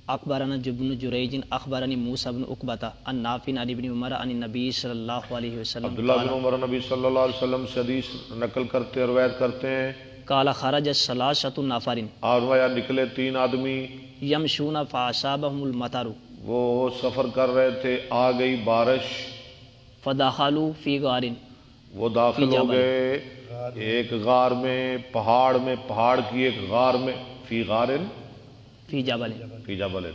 اخبرنا ابن جریج اخبرنی موسیٰ بن عقبہ عن نافع عن ابن عمر عن النبی صلی اللہ علیہ وسلم. عبداللہ بن عمر نبی صلی اللہ علیہ وسلم سے حدیث نقل کرتے, روایت کرتے ہیں. قال خرج ثلاثة نفر اور وہ نکلے 3 آدمی, یمشون فاصابهم المطر, وہ سفر کر رہے تھے، آ گئی بارش، فدخلوا فی غار، وہ داخل فی ہو جبل، گئے ایک غار میں، پہاڑ میں، پہاڑ کی ایک غار میں، فی غار فی جبل، فی جبل،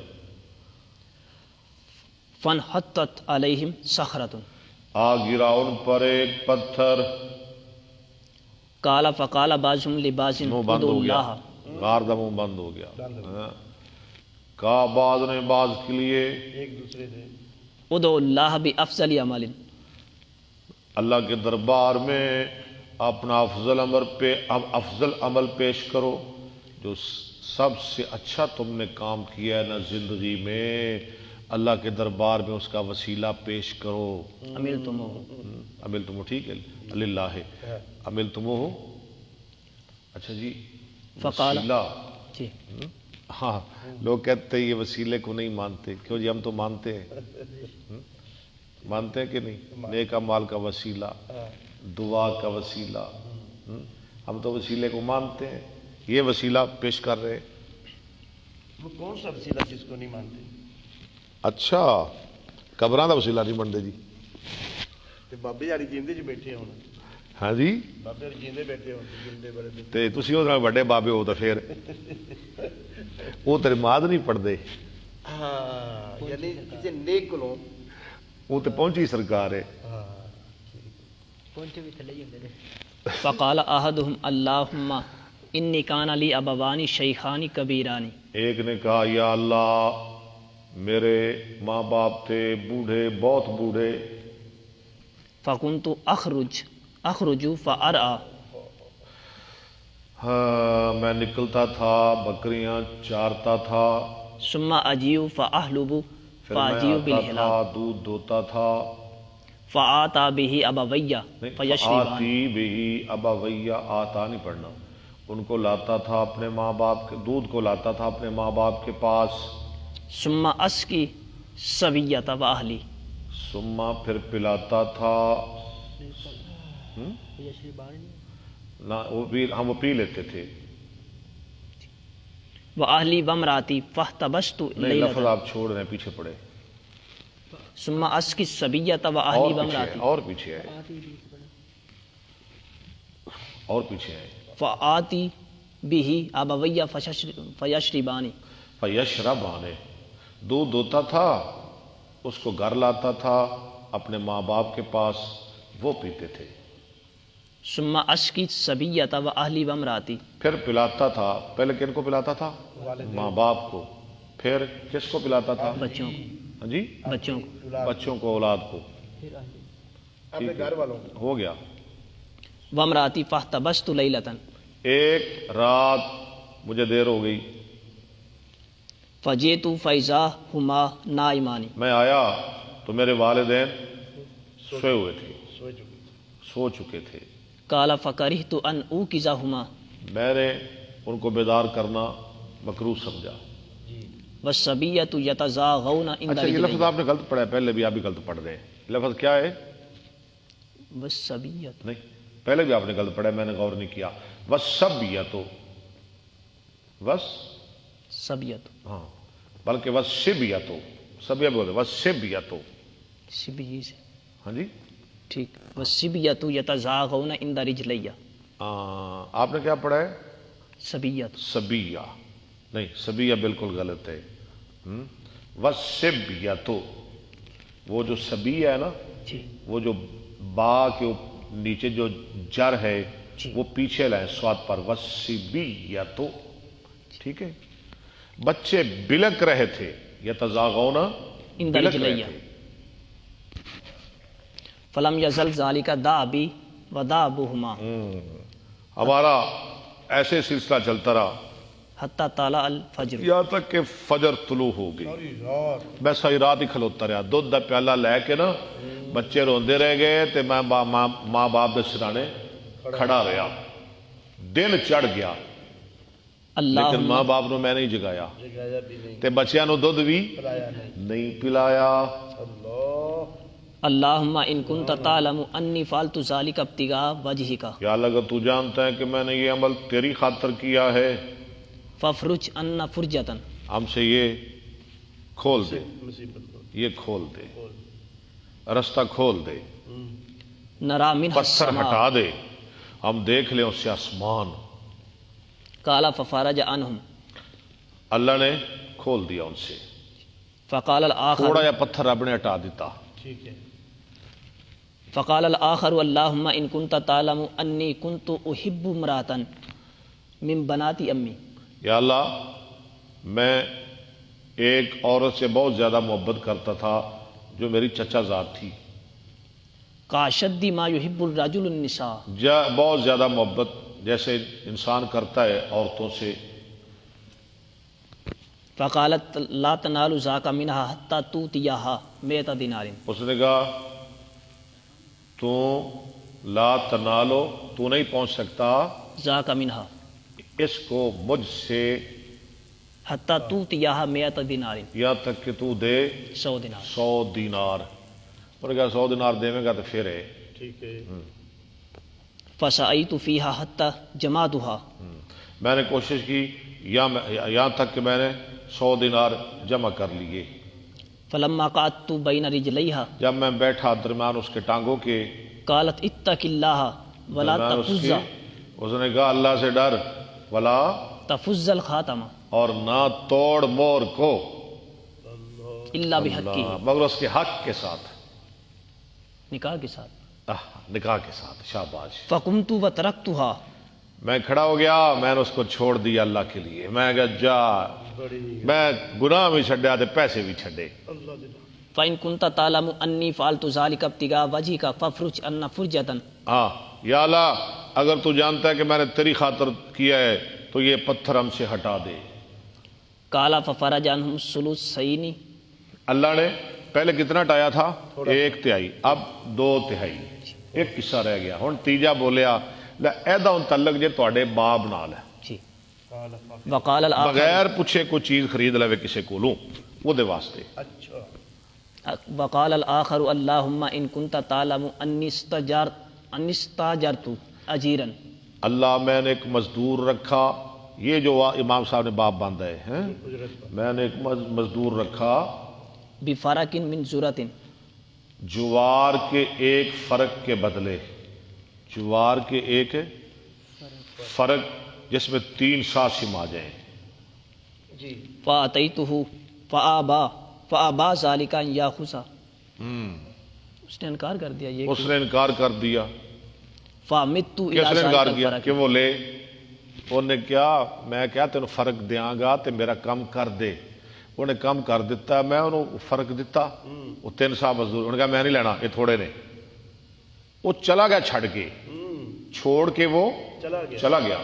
فانحطت علیہم صخرۃ، آ گرا ان پر ایک پتھر، قال فقال بعضهم لبعض منہ بند ادعوا ہو گیا، اللہ، غار کا منہ بند ہو گیا، ہاں۔ کہا بعض نے بعض کے لیے، ایک دوسرے سے ادعوا اللہ بافضل عمل، اللہ کے دربار میں اپنا افضل عمل پیش کرو، جو سب سے اچھا تم نے کام کیا ہے نا زندگی میں، اللہ کے دربار میں اس کا وسیلہ پیش کرو۔ عمل تمو ٹھیک ہے، اللہ ہے، عمل تمو ہو، اچھا جی، فقال، وسیلہ، جی ہاں لوگ کہتے ہیں یہ وسیلے کو نہیں مانتے، کیوں جی ہم تو مانتے ہیں، مانتے ہیں کہ نہیں، نیک اعمال کا وسیلہ، دعا کا وسیلہ، ہم تو وسیلے کو مانتے ہیں، یہ وسیلہ پیش کر رہے۔ وہ کون سا وسیلہ جس کو نہیں مانتے؟ اچھا قبراں دا وسیلہ نہیں منتے جی؟ تے بابے یاری جیندے جو بیٹھے ہون، ہاں جی، بابے یاری جیندے بیٹھے ہون، جیندے بڑے دن، تے تسی اس نال بڑے بابے ہو تو پھر وہ تیرے ماد نہیں پڑھتے، ہاں یعنی کسی نیک کولوں، وہ تو پہنچی سرکار ہے۔ ہاں پہنچے بھی تھلے ہی ہوندے نے۔ فقال احدهم اللہم انی کان لی ابوانی شیخانی کبیرانی، ایک نے کہا یا اللہ میرے ماں باپ تھے بوڑھے، بہت بوڑھے، فکنت اخرج فارعا، ہاں میں نکلتا تھا بکریاں چارتا تھا، ثم اجیو فاحلب پھر فاجیو میں آتا بالحلاب، تھا دودھ دھوتا تھا، فآتا به ابویہ فیشربان، آتی بھی ابویہ، آتا نہیں پڑھنا، ان کو لاتا تھا اپنے ماں باپ کے، دودھ کو لاتا تھا اپنے ماں باپ کے پاس، ثم اسقی سویۃ واہلی، سما پھر پلاتا تھا، نہ وہ بھی ہم وہ پی لیتے تھے، واہلی وامراتی فاحتبست نہیں لفظ لیلۃ، آپ چھوڑ رہے ہیں، پیچھے پڑے، ثم اسقی سویۃ واہلی اور پیچھے ہے، وامراتی، اور پیچھے ہے، اور پیچھے ہے، فآتی به ابویہ فیشربانی، فیشرب آنے، دودھ دھوتا تھا، اس کو گھر لاتا تھا اپنے ماں باپ کے پاس، وہ پیتے تھے، ثم اسقی سویۃ واہلی وامراتی، پھر پلاتا تھا، پہلے کن کو پلاتا تھا؟ ماں باپ کو، پھر کس کو پلاتا تھا؟ بچوں کو، ہاں جی، بچوں کو، بچوں کو، اولاد کو، اپنے گھر والوں کو، ہو گیا۔ وامراتی فاحتبست لیلۃ، ایک رات مجھے دیر ہو گئی، فجئت فاذا ہما نائمان، میں آیا تو میرے والدین سوئے ہوئے تھے، سوچ چکے، سو چکے تھے، قال فکرہت ان اوقظہما، میں نے ان کو بیدار کرنا مکروہ سمجھا۔ والصبیۃ یتزاغون عند اچھا یہ لفظ رجلین، آپ نے غلط پڑھا ہے، پہلے بھی آپ بھی غلط پڑھ رہے ہیں، لفظ کیا ہے؟ والصبیۃ، نہیں پہلے بھی آپ نے غلط پڑھا ہے، میں نے غور نہیں کیا، وَالصَّبْيَةُ، صبیۃ، ہاں بلکہ وَالصِّبْيَةُ، سبیہ بولے وَالصِّبْيَةُ، شبیہ سے، ہاں جی، ٹھیک، والصبیۃ یتزاغون عند رجلیہ، آپ نے کیا پڑھا ہے؟ صبیۃ، سبیہ، نہیں سبیہ بالکل غلط ہے، وَالصِّبْيَةُ، وہ جو سبیہ ہے نا، جی وہ جو با کے نیچے جو جر ہے جی، وہ پیچھے لائیں سواد پر، وَالصِّبِيَّةُ، ٹھیک ہے، بچے بلک رہے تھے، یتزاغون عند بلک رہے رجلیہ، تھے، فلم یزل ذالک دابی ودابہما، ہمارا ایسے سلسلہ چلتا رہا حتی طلع الفجر، یہاں تک کہ فجر طلوع ہو گئی، ساری رات میں ساری رات ہی کھلوتا رہا، دودھ دا پیالہ لے کے نا بچے روندے رہ گئے تے میں ماں باپ دے سرانے کھڑا رہا، دن چڑھ گیا لیکن اللہم ماں باپ نو میں نہیں جگایا جگایا بھی نہیں، تے بچیاں نو دودھ بھی پلایا نہیں، نہیں پلایا، اللہ اللہم ان کنت تعلم انی فعلت ذالک ابتغاء وجہک، یا اللہ اگر تو جانتا ہے کہ میں نے یہ عمل تیری خاطر کیا ہے، ففرج عنا فرجۃ، ہم سے یہ کھول دے، مصیبت کو یہ کھول دے، رستہ کھول دے، نرا منہ پتھر السماء ہٹا دے، ہم دیکھ لیں اس سے آسمان۔ قال ففرج عنہم، اللہ نے کھول دیا ان سے، فقال الآخر تھوڑا یا پتھر رب نے ہٹا دیتا۔ ٹھیک ہے۔ فقال الآخر اللہم ان کنت تعلم انی کنت احب امراتا من بنات امی، یا اللہ میں ایک عورت سے بہت زیادہ محبت کرتا تھا جو میری چچا ذات تھی، کاشد ما یحب الرجل النساء، بہت زیادہ محبت جیسے انسان کرتا ہے عورتوں سے۔ فقالت لا تنال ذاک منها حتى توتیہا 100 دینار، اس نے کہا تو لا تنالو، تو نہیں پہنچ سکتا ذاک منها اس کو مجھ سے حتى توتیہا 100 دینار، یہاں تک کہ تو دے 100 دینار۔ 100 دینار۔ انہوں نے کہا 100 دینار دے گا تو پھر ہے۔ ٹھیک ہے۔ فسعیت فیہا حتى جمعتها، میں نے کوشش کی یہاں تک کہ میں نے 100 دینار جمع کر لیے۔ فلما قعدت بین رجلیہا، جب میں بیٹھا درمیان اس کے ٹانگوں کے، قالت اتق اللہ ولا درمیان اس تفز کے، اس نے کہا اللہ سے ڈر، ولا تفز الخاتم اور نہ توڑ مور کو، الا بحقی، مگر اس کے حق کے ساتھ، نکاح کے ساتھ۔ نکاح کے ساتھ۔ شاباش۔ فقمت وترکتها، میں کھڑا ہو گیا، میں نے اس کو چھوڑ دیا اللہ کے لیے۔ میں کہا جا، میں گناہ بھی چھڈیا تے پیسے بھی چھڈے۔ فإن كنت تعلم انی فعلت ذلك ابتغاء وجهك فافرج عنا فرجة، ہاں یا اللہ اگر تو جانتا ہے کہ میں نے تیری خاطر کیا ہے تو یہ پتھر ہم سے ہٹا دے۔ قال ففرج عنهم الثلثين، اللہ نے پہلے کتنا ہٹایا تھا؟ 1/3، اب 2/3، ایک قصہ رہ گیا۔ ہن تیجا بولیا لے ایدا ہن تعلق جے تواڈے باپ نال ہے، جی۔ وقال الآخر، بغیر پوچھے کوئی چیز خرید لے کسی کولوں وہ دے واسطے۔ اچھا۔ وقال الآخر اللہم ان کنت تعلم انی استاجرت اجیرا، اللہ میں نے ایک مزدور رکھا، یہ جو امام صاحب نے باپ باندھا ہے ہیں؟ میں نے ایک مزدور رکھا بفرق من ذرۃ، جوار کے ایک فرق کے بدلے، جوار کے ایک فرق جس میں 3 ساسم آ جائیں۔ جی۔ فاتیتہ فابا ذلک ان یاخذ، اس نے انکار کر دیا، یہ اس نے انکار کر دیا۔ فامت کس نے انکار کیا کہ وہ لے؟ انہوں نے کیا میں کیا تینوں فرق دیاں گا تے میرا کم کر دے۔ انہوں نے کم کر دیتا، میں انہوں فرق دیتا، وہ 3 صاحب مزدور، انہوں نے کہا میں نہیں لینا، یہ تھوڑے نے۔ وہ چلا گیا چھڑ کے، چھوڑ کے وہ چلا گیا۔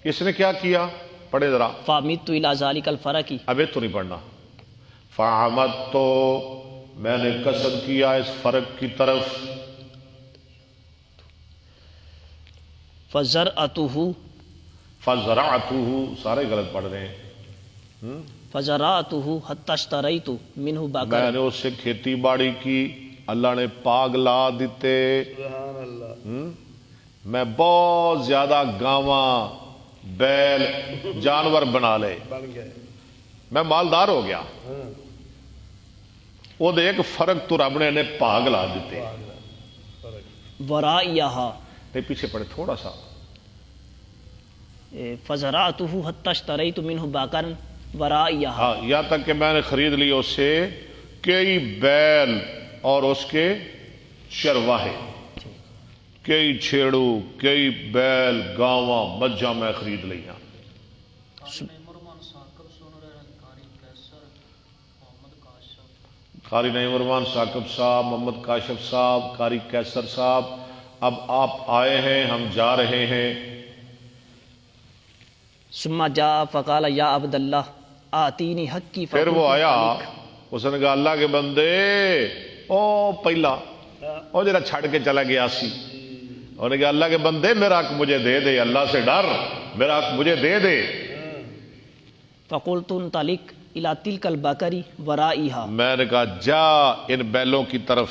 کس نے کیا کیا؟ پڑھے ذرا۔ فامت الی ذلک الفرق، ابھی تو نہیں پڑھنا۔ فعمد تو میں نے قصد کیا اس فرق کی طرف، فزرعتہ، فزرعتہ، سارے غلط پڑھ رہے ہیں۔ فزرعتہ حتی اشتریت منہ میں بکرا، نے اس سے کھیتی باڑی کی، اللہ نے پاگ لا دیتے، سبحان اللہ۔ میں بہت زیادہ گاواں بیل جانور بنا لے، بن گئے۔ میں مالدار ہو گیا۔ وہ ایک فرق تو رب نے پاگ لا دیتے۔ ورائیہا، نہیں پیچھے پڑے تھوڑا سا۔ فزرعتہ حتی اشتریت منہ بکرا ورائیہا، ہاں یہاں تک کہ میں نے خرید لی اس سے کئی بیل اور اس کے چرواہے، کئی چھیڑو، کئی بیل، گاواں، مجھاں میں خرید لیا۔ مرمان ثاقب سن رہے ہیں، قاری کیسر محمد کاشف، قاری نعیم الرحمان ثاقب صاحب، محمد کاشف صاحب، قاری کیسر صاحب، اب آپ آئے ہیں، ہم جا رہے ہیں۔ ثم جاء فقال یا عبد اللہ آتینی حقی، پھر وہ آیا، اس نے کہا اللہ کے بندے، او پہلا او جرا چھڑ کے چلا گیا سی، انہوں نے کہا اللہ کے بندے میرا حق مجھے دے دے، اللہ سے ڈر، میرا حق مجھے دے دے۔ فقلت انطلق الی تلک البکر ورائیہا، میں نے کہا جا ان بیلوں کی طرف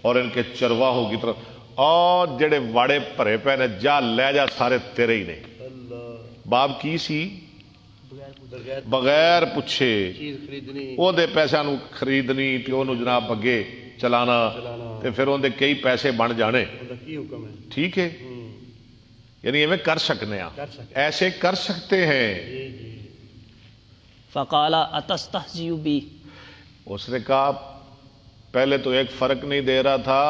اور ان کے چرواہوں کی طرف، اور جڑے واڑے بھرے پے نے جا لے جا، سارے تیرے ہی نے۔ باب کی سی؟ بغیر پچھے چیز خریدنی ਉਹਦੇ ਪੈਸਿਆਂ ਨੂੰ ਖਰੀਦਣੀ ਤੇ ਉਹਨੂੰ ਜਨਾਬ ਅੱਗੇ ਚਲਾਣਾ ਤੇ ਫਿਰ ਉਹਦੇ ਕਈ ਪੈਸੇ ਬਣ ਜਾਣੇ ਉਹਦਾ ਕੀ ਹੁਕਮ ਹੈ ਠੀਕ ਹੈ یعنی ہمیں کر سکنے ہیں کر سکتے ایسے کر سکتے ہیں جی جی فقال اتستهزئ بی، اس نے کہا پہلے تو ایک فرق نہیں دے رہا تھا،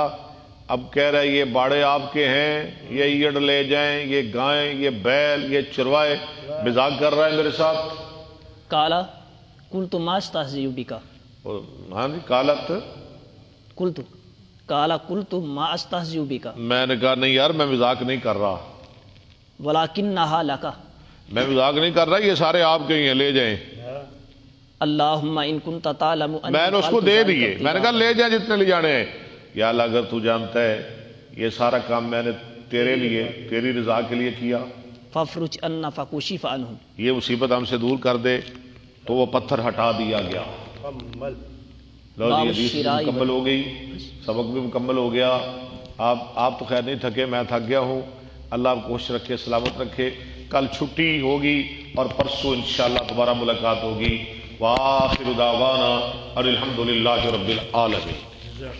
اب کہہ رہا ہے یہ باڑے آپ کے ہیں، یہ ایڑ لے جائیں، یہ گائیں، یہ بیل، یہ چروائے، مزاق کر رہا ہے میرے ساتھ. قال قلت ما استهزئ بک، ہاں جی قالت قلت ما استهزئ بک میں نے کہا نہیں یار میں مزاق نہیں کر رہا، ولکنھا لک، میں مزاق نہیں کر رہا، یہ سارے آپ کے ہی ہیں لے جائیں. اللہم ان کنت تعلم انی میں نے اس کو فعلت دے ذلک دیے، میں نے کہا لے جائیں جتنے لے جانے ہیں. یا اللہ اگر تو جانتا ہے یہ سارا کام میں نے تیرے لیے تیری رضا کے لیے کیا، فافرج عنا فکشف عنہم، یہ مصیبت ہم سے دور کر دے. تو وہ پتھر ہٹا دیا گیا. مکمل لو جی حدیث بھی مکمل ہو گئی، سبق بھی مکمل ہو گیا. آپ تو خیر نہیں تھکے، میں تھک گیا ہوں. اللہ آپ کو خوش رکھے، سلامت رکھے. کل چھٹی ہوگی اور پرسوں انشاءاللہ دوبارہ ملاقات ہوگی. وآخر دعوانا الحمدللہ رب العالمین.